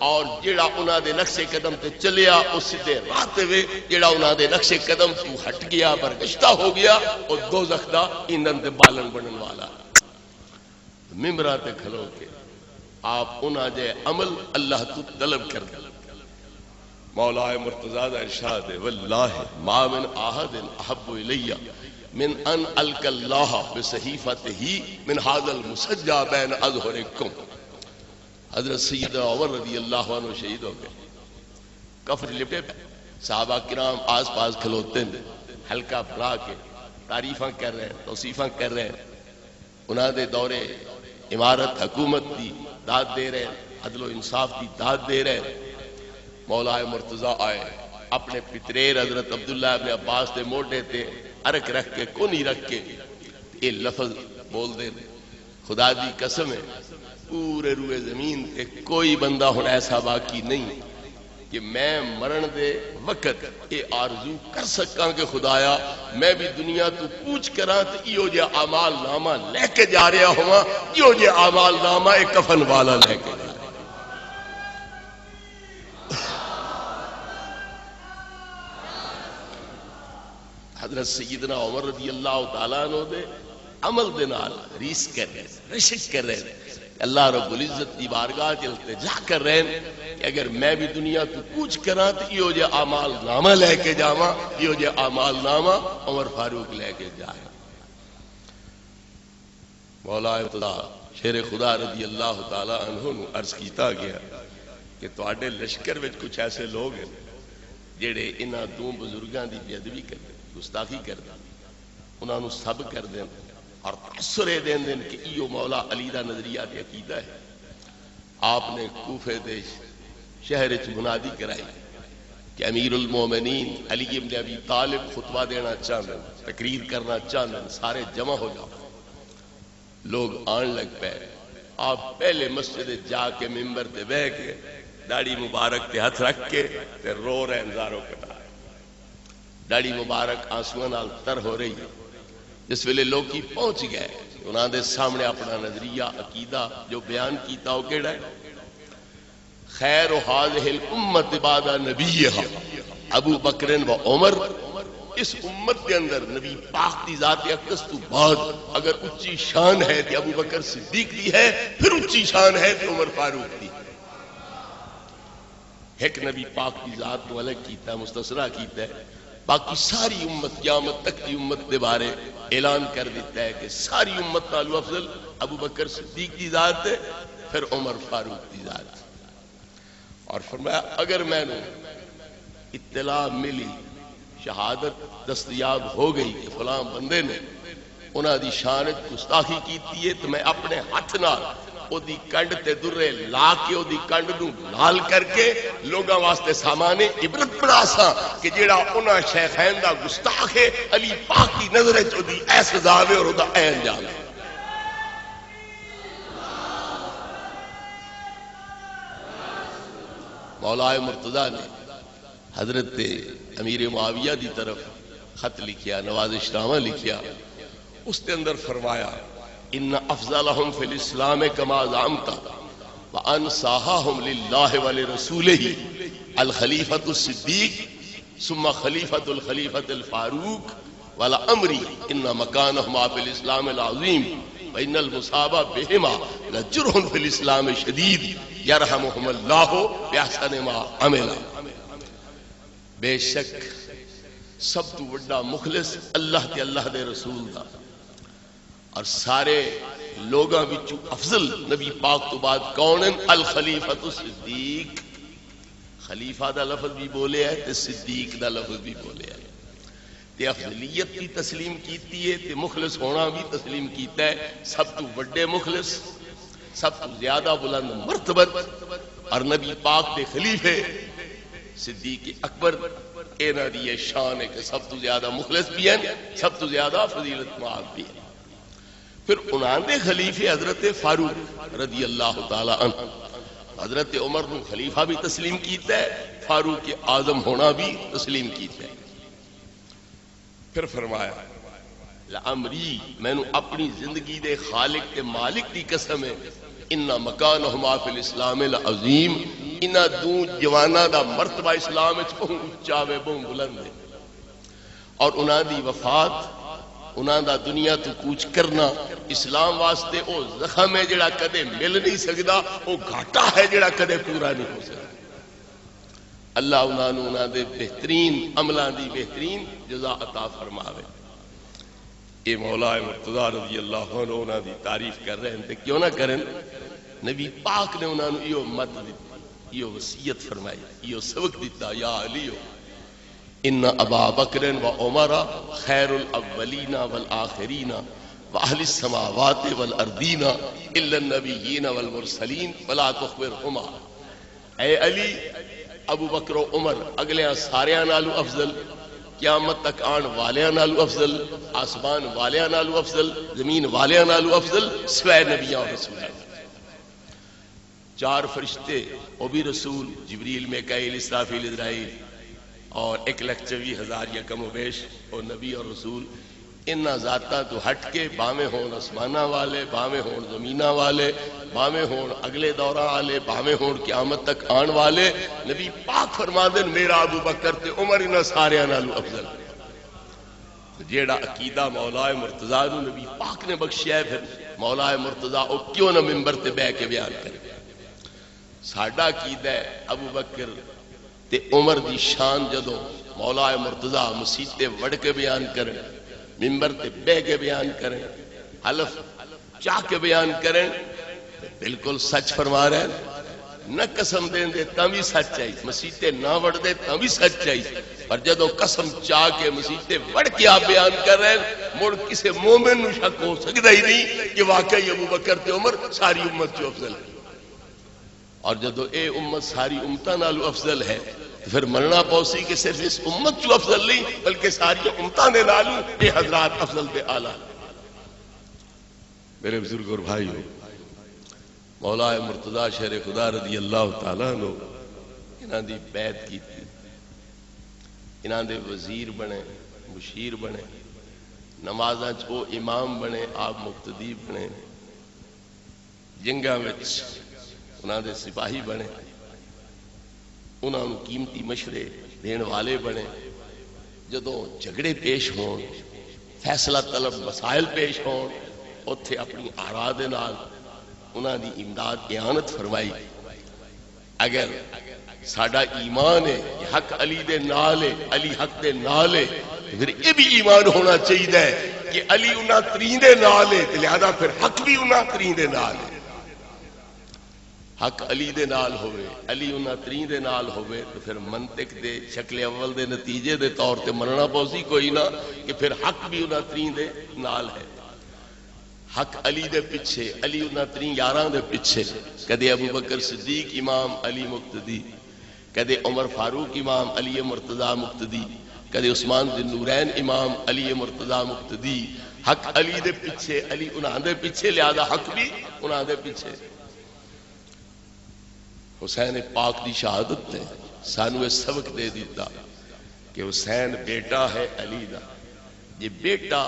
اور جڑا انہاں دے نقش قدم تے چلیا اس سدھے راہ تے وے، جڑا انہاں دے نقش قدم تو ہٹ گیا برگشتہ ہو گیا اور دوزخ دا ایندھن تے بالن بنن والا۔ ممبراں تے کھلو کے آپ انہاں دے عمل اللہ تو طلب کر دے۔ مولا مرتضیٰ دا ارشاد ہے واللہ ما من احد احب الی من ان القى اللہ بصحیفته من هذا المسجى بین اظہرکم۔ حضرت سیدنا عمر رضی اللہ عنہ شہید ہو گئے، کفن لپٹے پہ، صحابہ کرام آس پاس کھلوتے ہیں، حلقہ بڑھا کے تعریفاں کر رہے ہیں، توصیفاں کر رہے ہیں، انہاں دے دورے امارت حکومت دی داد دے رہے ہیں، عدل و انصاف دی داد دے رہے ہیں۔ مولا مرتضیٰ آئے، اپنے پتریر حضرت عبداللہ ابن عباس دے موڈے تے عرق رکھ کے، کونی رکھ کے یہ لفظ بول دے، خدا دی قسم ہے پورے روئے زمین تے کوئی بندہ ہن ایسا باقی نہیں کہ میں مرن دے وقت یہ آرزو کر سکاں کہ خدایا میں بھی دنیا تو پوچھ کراں تے ایو جے اعمال نامہ لے کے جا رہا ہوا، ایو جے اعمال نامہ ایک کفن والا لے کے جا رہا۔ حضرت سیدنا عمر رضی اللہ تعالیٰ عنہ دے عمل دے نال ریس کر رہے ہیں، رشک کر رہے ہیں، اللہ رب العزت دی بارگاہ تے التجا کر رہے ہیں کہ اگر میں بھی دنیا تو پوچھ کراں تے ایو جے اعمال نامہ لے کے جاواں، ایو جے اعمال نامہ عمر فاروق لے کے جائے۔ مولا شیر خدا رضی اللہ تعالیٰ عنہ نو عرض کیتا گیا کہ تواڈے لشکر وچ کچھ ایسے لوگ ہیں جڑے انہاں دو بزرگاں دی بے ادبی کردے، گستاخی کردے، انہاں نو سب کر دین اور تاثر دین دین کہ ایو مولا علی دا نظریہ تے عقیدہ ہے۔ آپ نے کوفے دے شہر وچ منادی کرائی کہ امیر المومنین علی ابن ابی طالب خطبہ دینا چاہتے ہیں، تقریر کرنا چاہتے ہیں، سارے جمع ہو جاؤ۔ لوگ آن لگ پے، آپ پہلے مسجد جا کے ممبر تے بہ کے داڑھی مبارک تے ہاتھ رکھ کے تے رو رہے ہیں ہزاروں قطار، داڑھی مبارک آنسواں نال تر ہو رہی ہے۔ جس ویلے لوگ کی پہنچ گئے انہاں دے سامنے اپنا نظریہ عقیدہ جو بیان کیتا ہو کیڑا ہے؟ خیر هذه الامت بعد نبیھا ابو بکر و عمر، اس امت کے اندر نبی پاک دی ذات اقدس تو بعد اگر اچھی شان ہے تو ابو بکر صدیق دی ہے، پھر اچھی شان ہے تو عمر فاروق دی۔ ایک نبی پاک دی ذات کو الگ کیتا ہے، مستثنیٰ کیتا ہے، باقی ساری امت قیامت تک کی امت دے بارے اعلان کر دیتا ہے کہ ساری امت نالو افضل ابو بکر صدیق دی ذات ہے، پھر عمر فاروق دی ذات ہے۔ اور فرمایا اگر میں نے اطلاع ملی، شہادت دستیاب ہو گئی کہ فلاں بندے نے انہاں دی شان گستاخی کیتی ہے، تو میں اپنے ہاتھ نال او دی کنڈ تے درے لا کے او دی کنڈ نو لال کر کے لوگاں واسطے سامانے عبرت بنا سا کہ جیڑا انہاں شیخین دا گستاخ ہے علی پاک دی نظر وچ او دی اے سزا ہے اور او دا اے انجام ہے۔ مولا مرتضیٰ نے حضرت امیر معاویہ دی طرف خط لکھیا، نوازش نامہ لکھیا، اس کے اندر فرمایا ان افضلہم فی الاسلام کما زعمت وانصاہہم للہ ولرسولہ الخلیفۃ الصدیق ثم خلیفۃ الخلیفۃ الفاروق ولعمری ان مکانہما فی الاسلام العظیم وان المصابہ بہما لجرح فی الاسلام شدید یرحمہم اللہ باحسن ما عملا۔ بے شک سب تو بڑا مخلص اللہ تے اللہ دے رسول دا، اور سارے لوگاں وچوں افضل نبی پاک تو بعد کون ہیں؟ الخلیفۃ الصدیق. خلیفہ دا لفظ بھی بولے ہے تے صدیق دا لفظ بھی بولے ہے. تے افضلیت بھی تسلیم کیتی ہے تے مخلص ہونا بھی تسلیم کیتا ہے. سب تو بڑے مخلص، سب تو زیادہ بلند مرتبت اور نبی پاک دے خلیفے صدیق اکبر، انہاں دی یہ شان ہے کہ سب تو زیادہ مخلص بھی ہیں، سب تو زیادہ فضیلت مآب بھی ہیں. پھر انہاں دے خلیفے حضرت فاروق رضی اللہ تعالی عنہ، حضرت عمر نو خلیفہ بھی تسلیم کیتا ہے، فاروق اعظم ہونا بھی تسلیم کیتا ہے. پھر فرمایا لعمری، میں نے اپنی زندگی دے خالق تے مالک دی قسم ہے، ان مکانہما فی الاسلام العظیم، انہاں دو جواناں دا مرتبہ اسلام وچ بہت اونچا وے، بہت بلند ہے. اور انہاں دی وفات، انہاں دا دنیا تو کوچ کرنا اسلام واسطے او زخم ہے جڑا کدے مل نہیں سکدا، او گھاٹا ہے جڑا کدے پورا نہیں ہو سکدا. اللہ انہاں دے بہترین عملاں دی بہترین جزا عطا فرماوے. اے مولا مرتضیٰ رضی اللہ عنہ انہاں دی تعریف کر رہے ہیں تے کیوں نہ کریں. نبی پاک نے انہاں نوں یہ مت دی، یہ وصیت فرمائی، یہ سبق دیتا، یا علیو ان ابا بکر و عمر خیر الاولین والآخرین واہل السماوات والارضین الا النبیین والمرسلین ولا تخبرہما. اے علی، ابو بکر و عمر اگلیاں ساریاں نالو افضل، قیامت تک آن والیاں نالو افضل، آسمان والیاں نالو افضل، زمین والیاں نالو افضل، سوائے نبیاں اور رسولیں. چار فرشتے، وہ بھی رسول، جبریل، میکائیل، اسرافیل، اسرائیل، اور 1,24,000 یا کم و بیش اور نبی اور رسول. ان ذاتاں تو ہٹ کے باویں ہون اسمانہ والے، باویں ہون زمینہ والے، باویں ہون اگلے دورہ والے، باویں ہون قیامت تک آن والے، نبی پاک فرما دین میرا ابو بکر تے عمر انہاں سارے نالو افضل. جیڑا عقیدہ مولا مرتضیٰ نو نبی پاک نے بخشیا ہے، پھر مولا مرتضیٰ او کیوں نہ منبر تے بیٹھ کے بیان کرے. ساڈا عقیدہ ہے ابو بکر تے عمر دی شان جدو مولا مرتضیٰ مسیح تے وڑ کے بیان کریں، منبر تے بہ کے بیان کریں، حلف چاہ کے بیان کریں، بالکل سچ فرما رہے ہیں. نہ قسم دیں دے تاں بھی سچ چاہیے، مسیح تے نہ وڑ دے تاں بھی سچ چاہیے. پر جدو قسم چاہ کے مسیح تے وڑ کے آپ بیان کر رہے ہیں، مڑ کسے مومن نو شک ہو سکتا ہی نہیں کہ واقعی ابو بکر تے عمر ساری امت جو افضل ہے. اور جدو اے امت ساری امتاں نالو افضل ہے تو پھر مننا پوسی کہ صرف اس امت جو افضل نہیں بلکہ ساری امتاں دے نالو اے حضرات افضل تے اعلیٰ. میرے بزرگ اور بھائیو، مولا مرتضیٰ شیر خدا رضی اللہ تعالیٰ عنہ انہاں دی بیعت کی تھی، انہاں دے وزیر بنے، مشیر بنے، نمازاں چو امام بنے، آپ مقتدی بنے، جنگاں وچ انہاں دے سپاہی بنے، انہاں نوں قیمتی مشورے دین والے بنے. جدوں جھگڑے پیش ہون، فیصلہ طلب مسائل پیش ہون، اتھے اپنی آراء دے نال انہاں دی امداد اعانت فرمائی. اگر ساڈا ایمان ہے کہ حق علی دے نال ہے، علی حق دے نال ہے، پھر یہ بھی ایمان ہونا چاہیے کہ علی انہاں ترین دے نال ہے، لہذا پھر حق بھی انہاں ترین دے نال ہے. حق علی دے نال ہوئے، علی انہاں ترین دے نال ہوئے تو پھر منطق دے شکل اول دے نتیجے دے طور تے مننا پوسی کوئی نہ کہ پھر حق بھی انہاں ترین دے نال ہے. حق علی دے پیچھے، علی انہاں ترین یاراں دے پیچھے، کدے ابو بکر صدیق امام علی مقتدی، کدے عمر فاروق امام علی مرتضیٰ مقتدی، کدے عثمان ذی النورین امام علی مرتضیٰ مقتدی. حق علی دے پیچھے، علی انہاں دے پیچھے، لہذا حق بھی انہاں دے پیچھے. حسین پاک دی شہادت نے سانو سبق دے دیتا کہ حسین بیٹا ہے علی دا. یہ بیٹا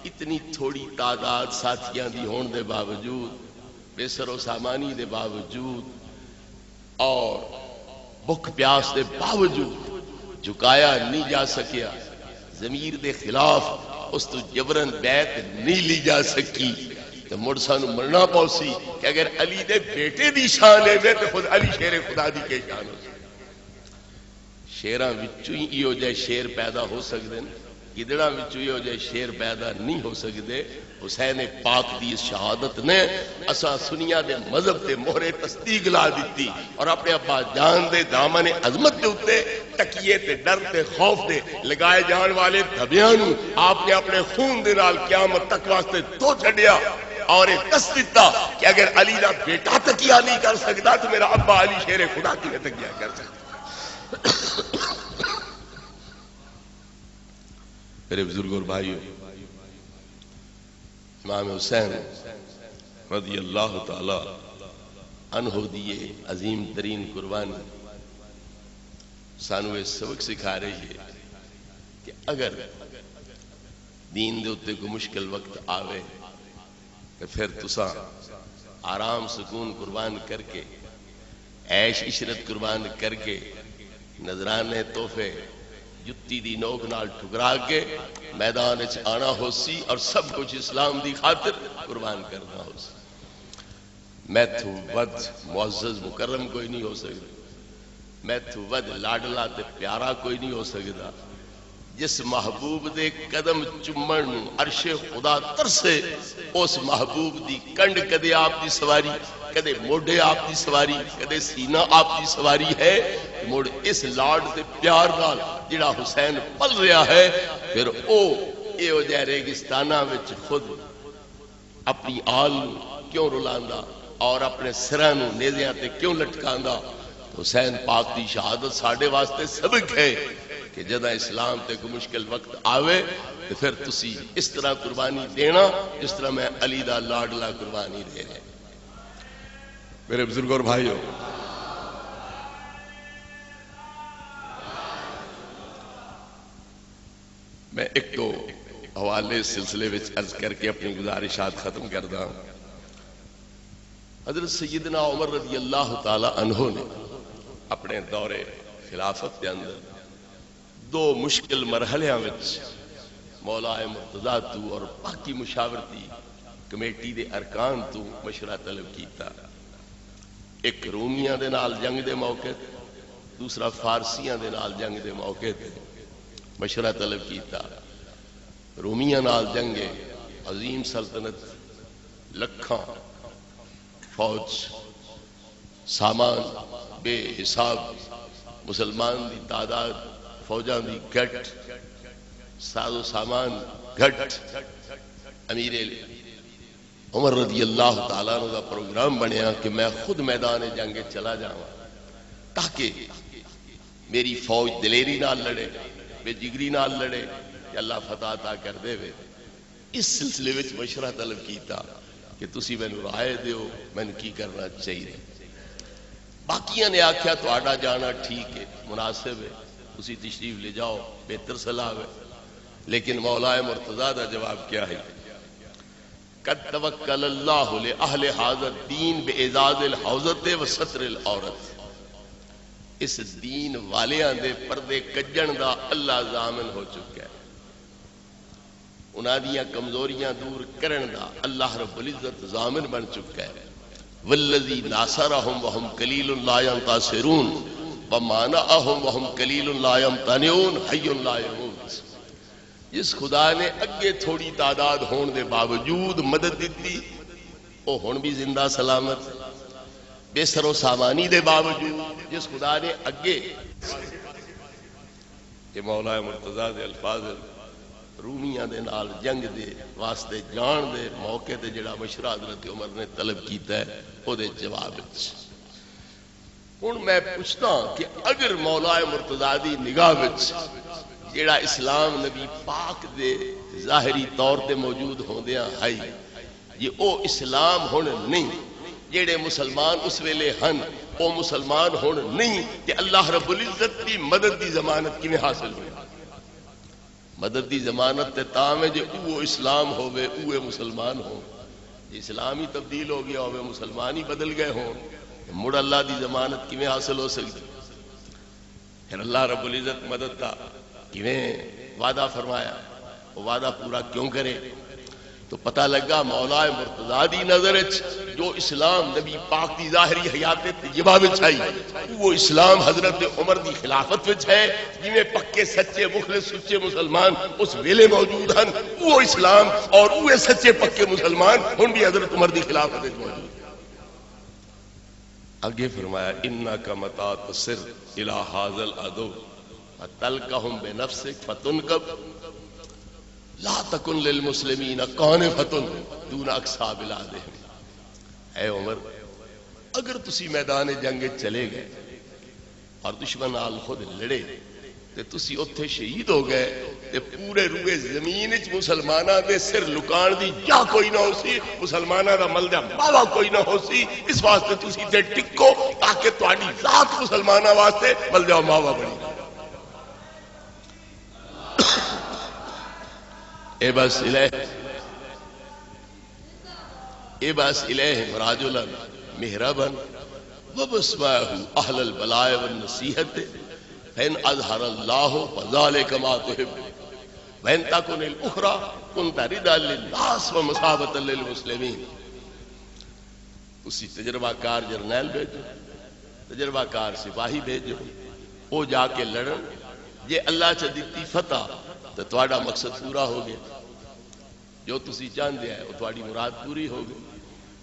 اتنی تھوڑی تعداد ساتھیاں دی ہون دے باوجود، بے سر و سامانی دے باوجود اور بھوک پیاس دے باوجود جھکایا نہیں جا سکیا، ضمیر دے خلاف اس تو جبرن بیعت نہیں لی جا سکی. تو مڑ سانو مرنا پوسی کہ اگر علی دے بیٹے دی شان ہے تو خود علی شیر خدا دی کے شان ہو. شیراں وچوں ہی ایو جے شیر پیدا ہو سکدے ہیں. گدڑا وچوں یہ جے شیر پیدا نہیں ہو سکتے. حسین پاک دی اس شہادت نے اساں سنیا دے مذہب تے مہرے تصدیق لا دیتی اور اپنے ابا جان دے دامن عظمت دے اوتے تکیے تے ڈر تے خوف دے لگائے جان والے دھبیاں نو آپ نے اپنے خون دے نال قیامت تک واسطے دھو چھڈیا اور یہ دس دیتا کہ اگر علی دا بیٹا تکیہ نہیں کر سکتا تو میرا ابا علی شیر خدا کی تکیہ کر سکتا. میرے بزرگوں اور بھائیوں، امام حسین رضی اللہ تعالی عنہ دیے عظیم ترین قربانی سانو یہ سبق سکھا رہی ہے کہ اگر دین دے اتے کو مشکل وقت آوے تو پھر تساں آرام سکون قربان کر کے عیش عشرت قربان کر کے نذرانے تحفے جتی دی نوک نال ٹھکرا کے میدان وچ آنا ہو سی اور سب کچھ اسلام دی خاطر قربان کرنا ہو سی. میتھو ود معزز مکرم کوئی نہیں ہو سکتا، میتھو ود لاڈلا تے پیارا کوئی نہیں ہو سکتا. جس محبوب دے قدم چمن عرش خدا ترسے اس محبوب دی کنڈ کدے آپ دی سواری، کدے موڈے آپ دی سواری، کدے سینہ آپ دی سواری ہے. موڑ اس لاڈ دے پیار نال جڑا حسین پل رہا ہے پھر او اے ہو جائے ریگستانہ وچ خود اپنی آل کیوں رلاندا اور اپنے سراں نوں نیزیاں تے کیوں لٹکاندا. حسین پاک دی شہادت ساڈے واسطے سبق ہے کہ جدہ اسلام تے کوئی مشکل وقت آوے تو پھر تسی اس طرح قربانی دینا جس طرح میں علی دا لاڈلا قربانی دے رہے. میرے بزرگوں اور بھائیوں، میں ایک دو حوالے سلسلے وچ عرض کر کے اپنی گزارشات ختم کردا. حضرت سیدنا عمر رضی اللہ تعالی عنہ نے اپنے دور خلافت کے اندر دو مشکل مرحلیاں وچ مولا مرتضیٰ تو اور باقی مشاورتی کمیٹی دے ارکان تو مشورہ طلب کیتا. ایک رومیاں دے نال جنگ دے موقع تے، دوسرا فارسیاں دے نال جنگ دے موقع تے مشورہ طلب کیتا. رومیاں نال جنگ عظیم سلطنت، لکھاں فوج، سامان بے حساب، مسلمان دی تعداد فوجاں دی گھٹ، ساز و سامان گھٹ. امیر عمر رضی اللہ تعالیٰ عنہ کا پروگرام بنیا کہ میں خود میدان جنگ چلا جاؤں تاکہ میری فوج دلیری نال لڑے، بے جگری نال لڑے کہ اللہ فتح عطا کر دے وے. اس سلسلے وچ مشورہ طلب کیتا کہ تسی مینوں رائے دیو میں کی کرنا چاہیے. باقیاں نے آکھیا تہاڈا جانا ٹھیک ہے، مناسب ہے، تسی تشریف لے جاؤ، بہتر صلاح ہے. لیکن مولا مرتضیٰ دا جواب کیا ہے؟ قد توکل اللہ لأہل ھذا الدین باعزاز الحوزۃ وستر العورت. اس دین والیاں دے پردے کجن دا اللہ ضامن ہو چکا ہے، انہاں دیاں کمزوریاں دور کرن دا اللہ رب العزت ضامن بن چکا ہے. والذی ناصرہم وہم قلیل لا ینتصرون ومانعہم وہم قلیل لا یمتنعون حی لا یموت. جس خدا نے اگے تھوڑی تعداد ہون دے باوجود مدد دیتی وہ ہن بھی زندہ سلامت. بے سر و سامانی دے باوجود جس خدا نے اگے کہ مولا مرتضیٰ دے الفاظ رومیاں دے نال جنگ دے واسطے جان دے موقع تے جڑا مشورہ حضرت عمر نے طلب کیتا ہے او دے جواب وچ ہن میں پوچھتا کہ اگر مولا مرتضیٰ دی نگاہ وچ جڑا اسلام نبی پاک دے ظاہری طور تے موجود ہوندیاں ہے یہ او اسلام ہن نہیں، جڑے مسلمان اس ویلے ہن او مسلمان ہن نہیں، کہ اللہ رب العزت دی مدد دی ضمانت کیویں حاصل ہوئی؟ مدد دی ضمانت تے تاں میں جے او اسلام ہوے اوے مسلمان ہو. جے اسلام ہی تبدیل ہو گیا ہوے مسلمان ہی بدل گئے ہوں مڑ اللہ دی ضمانت کیویں حاصل ہو سکتی؟ پھر اللہ رب العزت مدد دا کیویں وعدہ فرمایا، وہ وعدہ پورا کیوں کرے؟ تو پتہ لگا مولا مرتضیٰ دی نظر جو اسلام نبی پاک دی ظاہری حیات طیبہ وچ آئی وہ اسلام حضرت عمر دی خلافت وچ ہے جویں پکے سچے مخلص سچے مسلمان اس ویلے موجود ہیں وہ اسلام اور وہ سچے پکے مسلمان ہن بھی حضرت عمر دی خلافت وچ موجود ہیں۔ آگے فرمایا انک متا تصر الی ھذا العدو فتلقهم بنفسک فتنکب لا تکن للمسلمین قانفۃ دون اقصا بلادہم۔ اے عمر اگر تسی میدان جنگ چلے گئے اور دشمن نال خود لڑے تے تسی اوتھے شہید ہو گئے تے پورے روئے زمین وچ مسلماناں دے سر لکان دی جا کوئی نہ ہو سی، مسلماناں دا ملدہ ماوا کوئی نہ ہو سی، اس واسطے تسی تے ٹکو تاکہ تہاڈی ذات مسلماناں واسطے ملدہ ماوا بنی۔ ابس الیہم رجلا مہربا وبسمعه اہل البلاء والنصیحت فإن اظہر اللہ فذلک ما تحب وإن تکن الاخرى كنت ردا للناس ومصابۃ للمسلمین۔ اسی تجربہ کار جرنیل بھیجو، تجربہ کار سپاہی بھیجو، وہ جا کے لڑن، یہ اللہ چ دیتی فتح تو تہاڈا مقصد پورا ہو گیا، جو تسی چاہتے ہیں وہ تہاڈی مراد پوری ہو گئی۔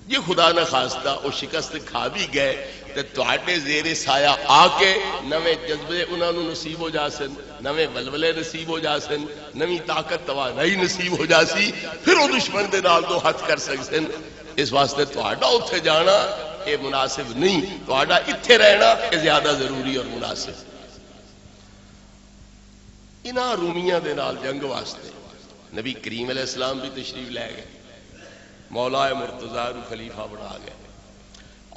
یہ خدا نہ خواستہ وہ شکست کھا بھی گئے تو تہاڈے زیر سایہ آ کے نویں جذبے انہوں نے نصیب ہو جا سن، نویں ولولے نصیب ہو جا سن، نویں طاقت توانائی نصیب ہو جا سی، پھر وہ دشمن دے نال دو ہاتھ کر سکسن۔ اس واسطے تہاڈا اتھے جانا یہ مناسب نہیں، تہاڈا اتھے رہنا یہ زیادہ ضروری اور مناسب۔ انہاں رومیاں دے نال جنگ واسطے نبی کریم علیہ السلام بھی تشریف لے گئے، مولا مرتضیٰ نو خلیفہ بنا گئے،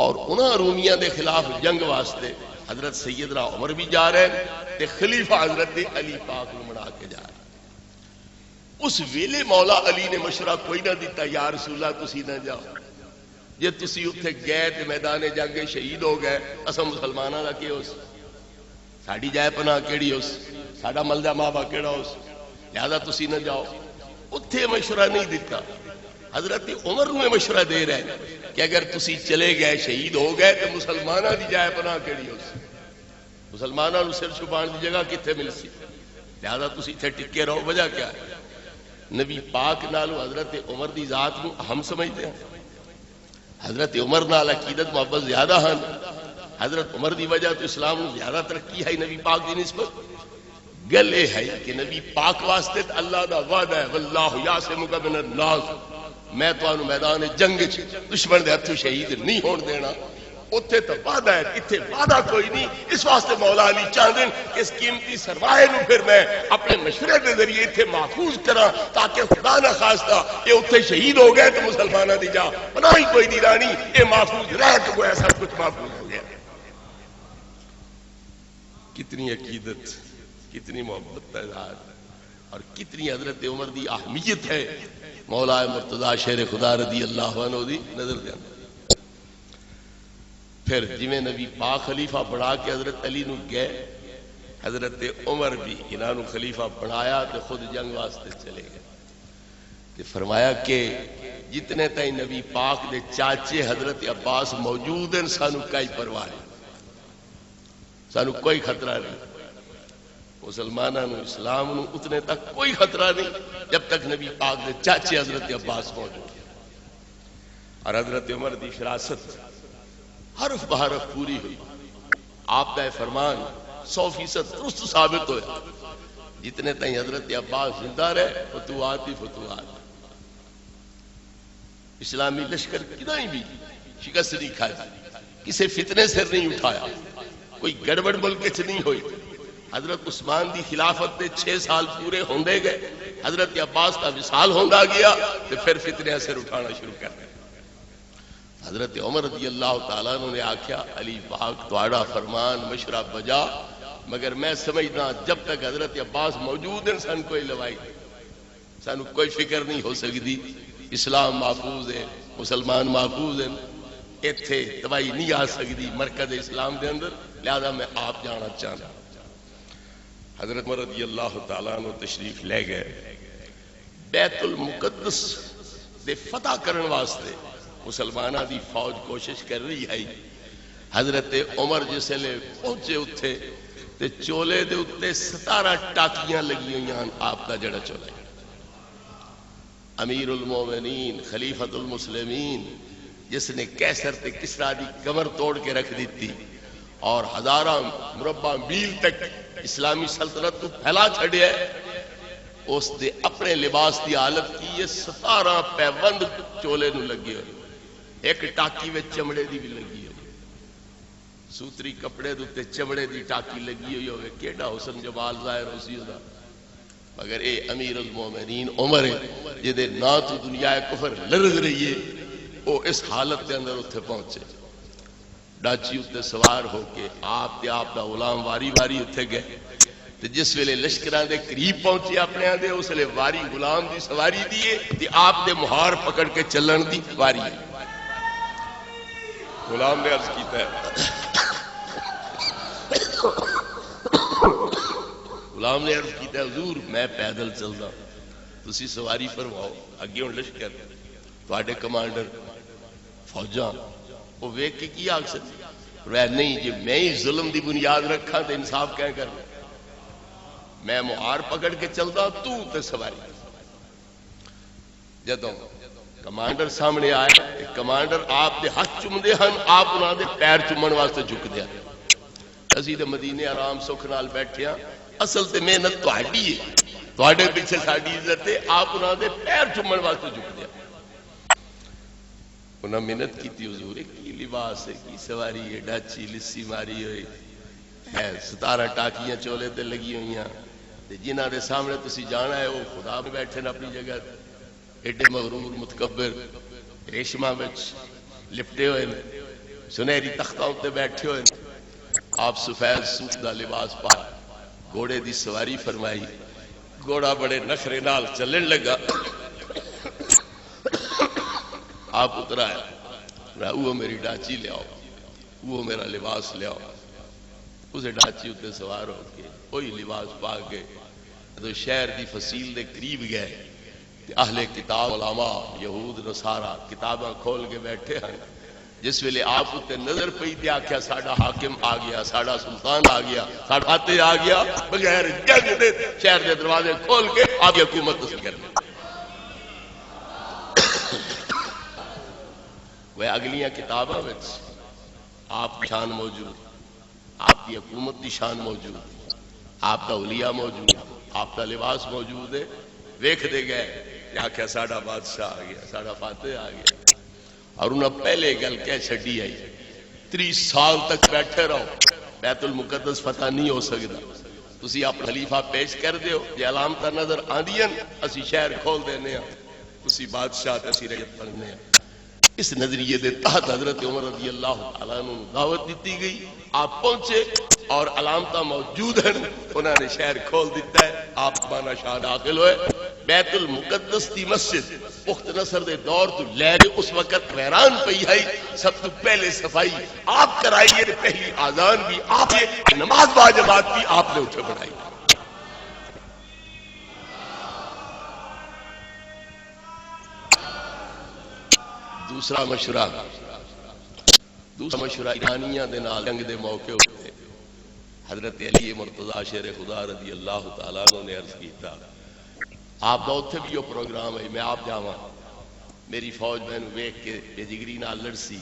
اور انہاں رومیاں دے خلاف جنگ واسطے حضرت سیدنا عمر بھی جا رہے ہیں تے خلیفہ حضرت علی پاک نو بنا کے جا رہے ہیں۔ اس ویلے مولا علی نے مشورہ کوئی نہ دیتا یا رسول اللہ تسی نہ جاؤ، جے تسی اتھے گئے تے میدان جنگ شہید ہو گئے اساں مسلماناں دا کی ہوس، ساڈی جائے پناہ کیڑی ہوس، ساڈا ملدہ ماوا کیڑا ہوس، لہذا تسی نہ جاؤ۔ اتھے مشورہ نہیں دیتا، حضرت عمر نے مشورہ دے رہے ہیں کہ اگر تسی چلے گئے شہید ہو گئے تو مسلمانہ دی جائے پناہ کیڑی ہو سی، مسلمانہ نو سر چھپان دی جگہ کتنے مل سی، لہذا تسی تھے ٹکے رہو۔ وجہ کیا ہے؟ نبی پاک نالو حضرت عمر دی ذات کو ہم سمجھتے ہیں، حضرت عمر نال عقیدت محبت زیادہ ہیں، حضرت عمر دی وجہ تو اسلام نو زیادہ ترقی ہے نبی پاک دی نسبت۔ گل یہ ہے کہ نبی پاک واسطے اللہ دا وعدہ ہے واللہ یعصمک من الناس، میں تانوں میدان جنگ دشمن دے ہتھوں شہید نہیں ہون دینا۔ اتھے تو وعدہ ہے، اتھے وعدہ کوئی نہیں۔ اس واسطے مولا علی چاہتے کہ اس قیمتی سرمایہ نو پھر میں اپنے مشورے کے ذریعے اتھے محفوظ کراں تاکہ خدا نہ خواستہ یہ اتھے شہید ہو گئے تو مسلمانہ دی جا پناہ ہی کوئی نہیں رانی، یہ محفوظ رہ تو وہ ایسا کچھ محفوظ ہو گیا۔ کتنی عقیدت، کتنی محبت تعداد اور کتنی حضرت عمر دی اہمیت ہے مولا مرتضیٰ شیر خدا رضی اللہ عنہ دی نظر دے اندر۔ پھر جویں نبی پاک خلیفہ بنا کے حضرت علی نو گئے، حضرت عمر بھی انہوں نے خلیفہ بنایا تو خود جنگ واسطے چلے گئے۔ کہ فرمایا کہ جتنے تائیں نبی پاک دے چاچے حضرت عباس موجود ہیں سانو کئی پرواہ ہے، سانو کوئی خطرہ نہیں، مسلمانوں نو اسلام نو اتنے تک کوئی خطرہ نہیں جب تک نبی پاک دے چاچے حضرت عباس موجود ہیں۔ اور حضرت عمر دی فراست حرف بحرف پوری ہوئی، آپ کا فرمان 100% درست ثابت ہویا۔ جتنے تائیں حضرت عباس زندہ رہے فتوحات ہی فتوحات، اسلامی لشکر کدائیں بھی شکست نہیں کھائی، کسی فتنے سے نہیں اٹھایا، کوئی گڑبڑ ملک چ نہیں ہوئی۔ حضرت عثمان دی خلافت دے 6 سال پورے ہوندے گئے، حضرت عباس کا وصال ہوندا گیا تو پھر فتنے سے اٹھانا شروع کر دیا۔ حضرت عمر رضی اللہ تعالیٰ عنہ نے آکھیا علی پاک تواڈا فرمان مشورہ بجا، مگر میں سمجھنا جب تک حضرت عباس موجود ہیں سن کوئی لوائی سانو کوئی فکر نہیں ہو سکتی، اسلام محفوظ ہے، مسلمان محفوظ ہیں، ایتھے تباہی نہیں آ سکتی مرکز اسلام دے اندر، لہذا میں آپ جانا چاہتا۔ حضرت عمر رضی اللہ تعالیٰ عنہ تشریف لے گئے، بیت المقدس دے فتح کرن واسطے مسلمانہ دی فوج کوشش کر رہی ہے. حضرت عمر جس لے پہنچے اتھے تے چولے دے اتنے 17 ٹاکیاں لگی ہوئی ہیں. آپ کا جڑا چولا ہے امیر المومنین خلیفۃ المسلمین جس نے کیسر تے کسرا دی کمر توڑ کے رکھ دیتی اور ہزاراں مربع میل تک اسلامی سلطنت کو پھیلا چھڑیا ہے، اس دے اپنے لباس دی حالت کی یہ 17 پیوند چولے نو لگے ہوئے، ایک ٹاکی میں چمڑے دی بھی لگی ہوئی، سوتری کپڑے دے چمڑے دی ٹاکی لگی ہوئی ہوئے، کیڑا حسن جمال ظاہر ہو سی دا. مگر اے امیر المومنین عمر ہے جدے نا تو دنیا کفر لرز رہی ہے، وہ اس حالت کے اندر اتنے پہنچے. ڈاچی اتنے سوار ہو کے آپ تے آپ دا غلام واری واری اتنے گئے تے جس ویلے لشکراں دے قریب پہنچے اپنے آدھے اس ویلے واری غلام دی سواری دیے تے آپ دے مہار پکڑ کے چلن دی واری ہے. غلام نے عرض کیتا ہے غلام نے عرض کیتا ہے حضور میں پیدل چلدا تسی سواری فرماؤ. اگے ہن لشکر تواڈے کمانڈر فوجاں وہ ویکھ کے کی آکھ سکتے رہ نہیں جی میں ہی ظلم دی بنیاد رکھا تے انصاف کہیں کرنا، میں مہار پکڑ کے چلدا تو تے سواری. جدوں کمانڈر سامنے آئے کمانڈر آپ دے ہاتھ چومدے ہن آپ انہاں دے پیر چومن واسطے جھکدے ہیں. اسی تے مدینے آرام سکھ نال بیٹھے ہاں، اصل تے محنت تہاڈی ہے، تہاڈے پیچھے ساڈی عزت ہے، آپ انہاں دے پیر چومن واسطے جھکدے ہیں. انہاں محنت کیتی حضور کی لباس ہے کی سواری ہے ڈاچی لسی ماری ہوئی ہے 17 ٹاکیاں چولے تے لگی ہوئی ہیں جنہاں دے سامنے تسی جانا ہے وہ خدا میں بیٹھے نا اپنی جگہ ایڈے مغرور متکبر ریشمہ وچ لپٹے ہوئے سنہری تختاں تے بیٹھے ہوئے. آپ سفید سوٹ دا لباس پا گھوڑے دی سواری فرمائی، گھوڑا بڑے نخرے نال چلن لگا. آپ اترا ہے وہ میری ڈاچی لے آؤ وہ میرا لباس لے آؤ. اسے ڈاچی اتنے سوار ہو کے کوئی لباس پا کے تو شہر دی فصیل دے قریب گئے. اہل کتاب علماء یہود نصارا کتاباں کھول کے بیٹھے ہیں. جس ویلے آپ اتنے نظر پئی تے آکھیا ساڈا حاکم آ گیا ساڈا سلطان آ گیا ساڈا فاتح آ گیا، بغیر جنگ دے شہر دے دروازے کھول کے آپ حکومت تسی کرنے. وہ اگلیاں کتاباں وچ آپ کی شان موجود، آپ کی حکومت کی شان موجود، آپ کا اولیاء موجود، آپ کا لباس موجود ہے. ویکھ دے گئے آخیا ساڈا بادشاہ آ گیا ساڈا فاتح آ گیا. اور انہاں پہلے گل کہہ چھڈی آئی 30 سال تک بیٹھے رہو بیت المقدس فتح نہیں ہو سکتا. تسی اپنا خلیفہ پیش کر دیو جے علامتاں نظر آندیاں اسی شہر کھول دینے ہاں تسی بادشاہ تے اسی رعیت بننے ہاں. اس نظریے دے تحت حضرت عمر رضی اللہ تعالیٰ عنہ دعوت دیتی گئی. آپ پہنچے اور علامتاں موجود ہیں، انہوں نے شہر کھول دیتا ہے. آپ بانا شاہ داخل ہوئے. بیت المقدس دی مسجد پخت نصر دے دور تو لے کے اس وقت ویران پئی ہے. سب تو پہلے صفائی آپ کرائیے، پہلی آذان بھی آپ نے، نماز با جماعت بھی آپ نے اٹھے بڑھائی. دوسرا مشورہ ایرانیاں دے نال جنگ دے موقع ہوتے حضرت علی مرتضیٰ شیر خدا رضی اللہ تعالیٰ عنہ نے عرض کیتا آپ دا اتھے بھی یہ پروگرام ہے میں آپ جاواں میری فوج میں ویکھ کے بے جگری نال لڑسی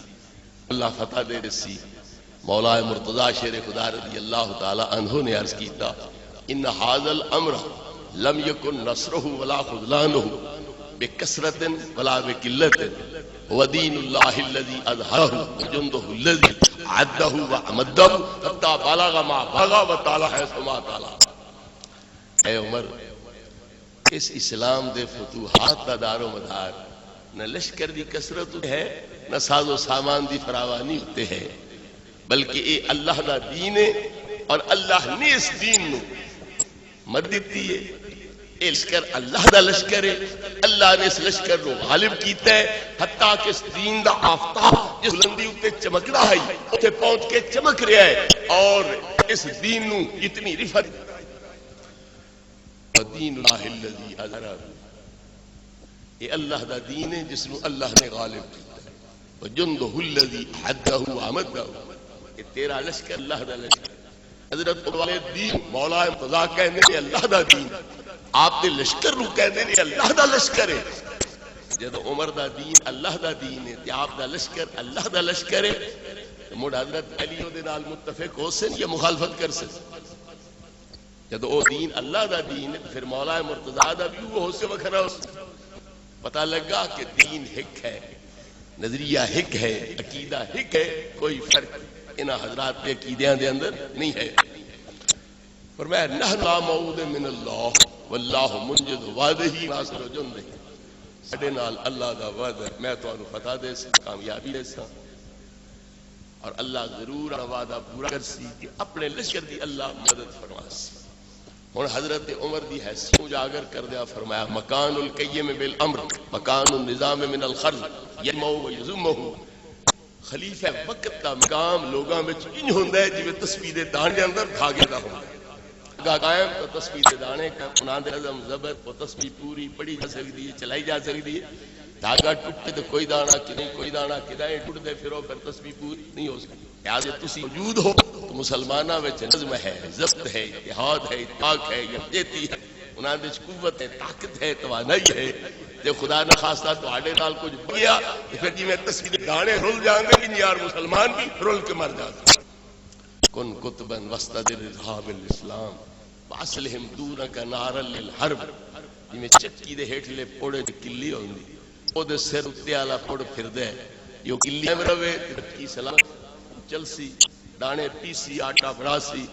اللہ فتح دے دسی. مولا مرتضیٰ شیر خدا رضی اللہ تعالیٰ عنہ نے عرض کیتا ان ھذا الامر لم یکن نصرہ ولا خذلانہ بکثرت ولا بقلت ودین اللہ الذی اظہرہ وجندہ الذی عدہ وعمدہ حتی بلغ ما بلغ وطالع حیث ما طالع. اے عمر اس اسلام دے فتوحات کا دار و مدار نہ لشکر دی کثرت ہے نہ ساز و سامان دی فراوانی ہوتے ہے، بلکہ اے اللہ دا دین ہے اور اللہ نے اس دین نو مدد دیتی ہے. اے لشکر اللہ دا لشکر ہے، اللہ نے اس لشکر نو غالب کیتا ہے حتیٰ کہ اس دین دا آفتاب جس بلندی اتے چمک رہا ہے اتے پہنچ کے چمک رہا ہے اور اس دین نو اتنی رفت دین اللہ الذی اظہرہ یہ اللہ دا دین ہے جس نو اللہ نے غالب کیتا ہے. وجندہ الذی حدہ وعمدہ، یہ تیرا لشکر اللہ دا لشکر. حضرت والے دین مولا مرتضیٰ کہنے نے اللہ دا دین، آپ نے لشکر نو کہنے نے اللہ دا لشکر ہے. جدو عمر دا دین اللہ دا دین ہے تے آپ دا لشکر اللہ دا لشکر ہے، مڑ حضرت علی دے نال متفق ہو سن یا مخالفت کر سن؟ جدو او دین اللہ دا دین ہے پھر مولا مرتضیٰ دا بھی وہ ہو سے وکھرا ہو سے. پتہ لگا کہ دین ہک ہے، نظریہ ہک ہے، عقیدہ ہک ہے، کوئی فرق انہاں حضرات کے عقیدیاں دے اندر نہیں ہے. فرمایا نحن لا موعود من اللہ واللہ منجد وعدہ ناصر جندہ، ساڈے نال اللہ دا وعدہ میں تانوں فتح دے سی، کامیابی دے سا، اور اللہ ضرور وعدہ پورا کر سی کہ اپنے لشکر دی اللہ مدد فرما سی. ہن حضرت عمر دی حیثیت اجاگر کر دیا. فرمایا مکان القیم بالامر مکان النظام من الخرج یمو و یزمہ، خلیفہ وقت دا مقام لوگاں وچ انج ہوندا ہے جویں تسبیح دے دانے دے اندر دھاگے دا ہوندا ہے. قائم تو تسبیح دے دانے کا ناند نظم ضبط وہ تسبیح پوری پڑھی جا سکتی ہے، چلائی جا سکتی ہے. دھاگا ٹوٹے تو کوئی دانا کہ نہیں، کوئی دانا کدائیں ٹوٹ دے پھرو پھر تسبیح پوری نہیں ہو سکتی. لہٰذا تسی موجود ہو تو مسلماناں وچ نظم ہے، ضبط ہے، اتحاد ہے، اتفاق ہے، یکجہتی ہے، انہاں وچ قوت ہے، طاقت ہے، توانائی ہے. جب خدا نہ خواستہ تواڈے نال کچھ بگیا پھر جی میں تسبیح دے دانے رل جائیں گے کہ یار مسلمان بھی رل کے مر جاتے. کن کتبا وسط اصحاب الاسلام واصلہم دونک نارا للحرب، جویں چکی دے ہیٹھلے پوڑے تے کلی ہوندی او دے سر اُتے والا پوڑ پھردے جو کلی میں رہے چکی سلامت چلسی، دانے پیسی، آٹا بناسی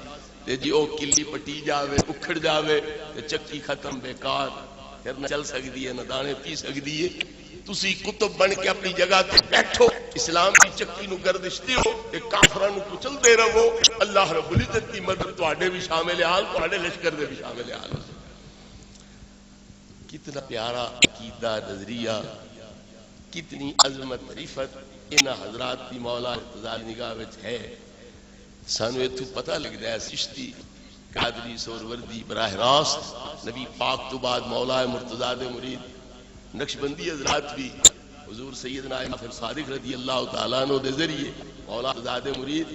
تے جی او کلی پٹی جاوے، اکھڑ جاوے تے چکی ختم، بیکار، پھر نہ چل سکتی ہے نہ دانے پی سکتی ہے. تسی کتب بن کے اپنی جگہ تے بیٹھو، اسلام کی چکی نو گردش دیو، ایک کافراں نو کچل دے رہو، اللہ رب العزت کی مدد تواڈے بھی شامل حال، تواڈے لشکر دے بھی شامل حال. کتنا پیارا عقیدہ، نظریہ، کتنی عظمت رفت انہاں حضرات دی مولا مرتضیٰ نگاہ وچ ہے. سانو ایتھوں پتہ لگدا ہے چشتی قادری سہروردی براہ راست نبی پاک تو بعد مولا مرتضیٰ دے مرید، نقشبندی حضرات بھی حضور سیدنا امام صادق رضی اللہ تعالیٰ عنہ دے ذریعے مولا مرتضیٰ دے مرید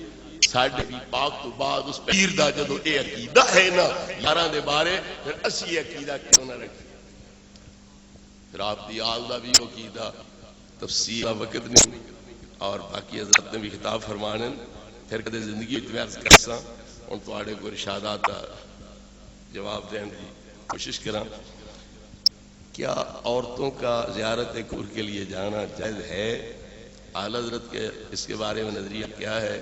ساڈے نبی پاک تو بعد اس پیر دا جدو اے عقیدہ ہے نا یاراں دے بارے، پھر اسی یہ عقیدہ کیوں نہ رکھیں. پھر آپ دی آل دا بھی عقیدہ تفسیر وقت نہیں، اور باقی حضرت نے بھی خطاب فرمانے پھر کدے زندگی عرض کرساں. ہن تواڈے کو ارشادات دا جواب دین دی کوشش کراں. کیا عورتوں کا زیارت قبر کے لیے جانا جائز ہے؟ اعلیٰ حضرت کے اس کے بارے میں نظریہ کیا ہے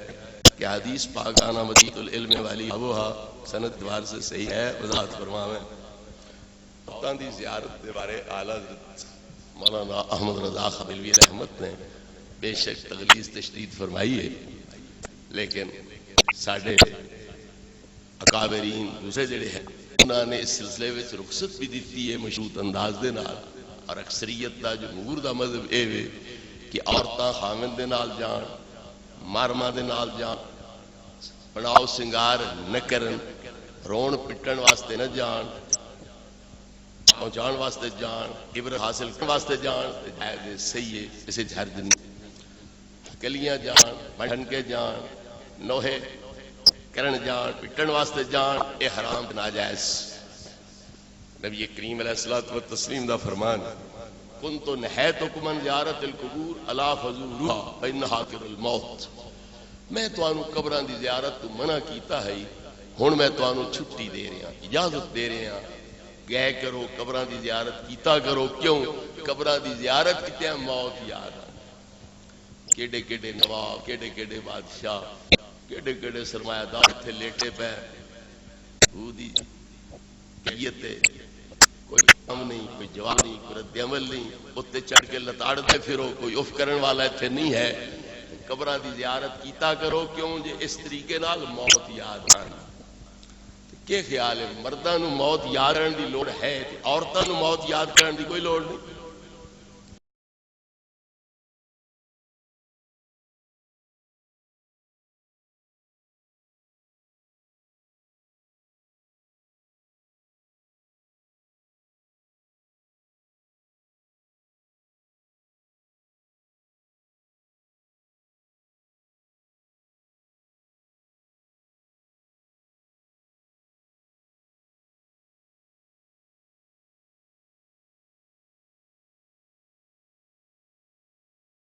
کہ حدیث پاک آنا مدینۃ العلم والی ابوہا سند اعتبار سے صحیح ہے؟ وضاحت فرمائیں. عورتوں کی زیارت کے بارے اعلیٰ حضرت مولانا احمد رضا خلیلوی رحمت نے بے شک تغلیظ تشدید فرمائی ہے، لیکن ساڈے اکابرین دوسرے جڑے ہیں انہوں نے اس سلسلے میں رخصت بھی دیتی ہے مشروط انداز دے نال. اور اکثریت دا جمہور دا مذہب اے وے کہ عورتاں خاوند دے نال جان، مارما دے نال جان، بناؤ سنگار نہ کرن، رون پٹن واسطے نہ جان، پہنچان واسطے جان، عبرت حاصل کرنے واسطے جان، صحیح ہے، اسے حرج نہیں. کلیاں جان، بڑھن کے جان، نوہے کرن جان، پٹن واسطے جان، اے حرام ناجائز. نبی کریم علیہ الصلوۃ والتسلیم دا فرمان کنت نہیتکم عن زیارت القبور الا فزوروها فانها ذکر الموت، میں تانوں قبراں دی زیارت تو منع کیتا ہے، ہن میں تانوں چھٹی دے رہا، اجازت دے رہا، گئے کرو قبراں دی زیارت کیتا کرو. کیوں؟ قبراں دی زیارت کیتے موت یاد آ. کیڑے کیڑے نواب، کیڑے کیڑے بادشاہ، کیڑے کیڑے سرمایہ دار اتنے لیٹے پے، کوئی کام نہیں، کوئی جواب نہیں، کوئی رد عمل نہیں، اتنے چڑھ کے لتاڑتے پھرو، کوئی اف کرن والا اتنے نہیں ہے. قبراں دی زیارت کیتا کرو. کیوں؟ جے اس طریقے نال موت یاد آنا. کہ خیال ہے مرداں نو موت یاد کرن دی لوڑ ہے، عورتاں نو موت یاد کرن دی کوئی لوڑ نہیں.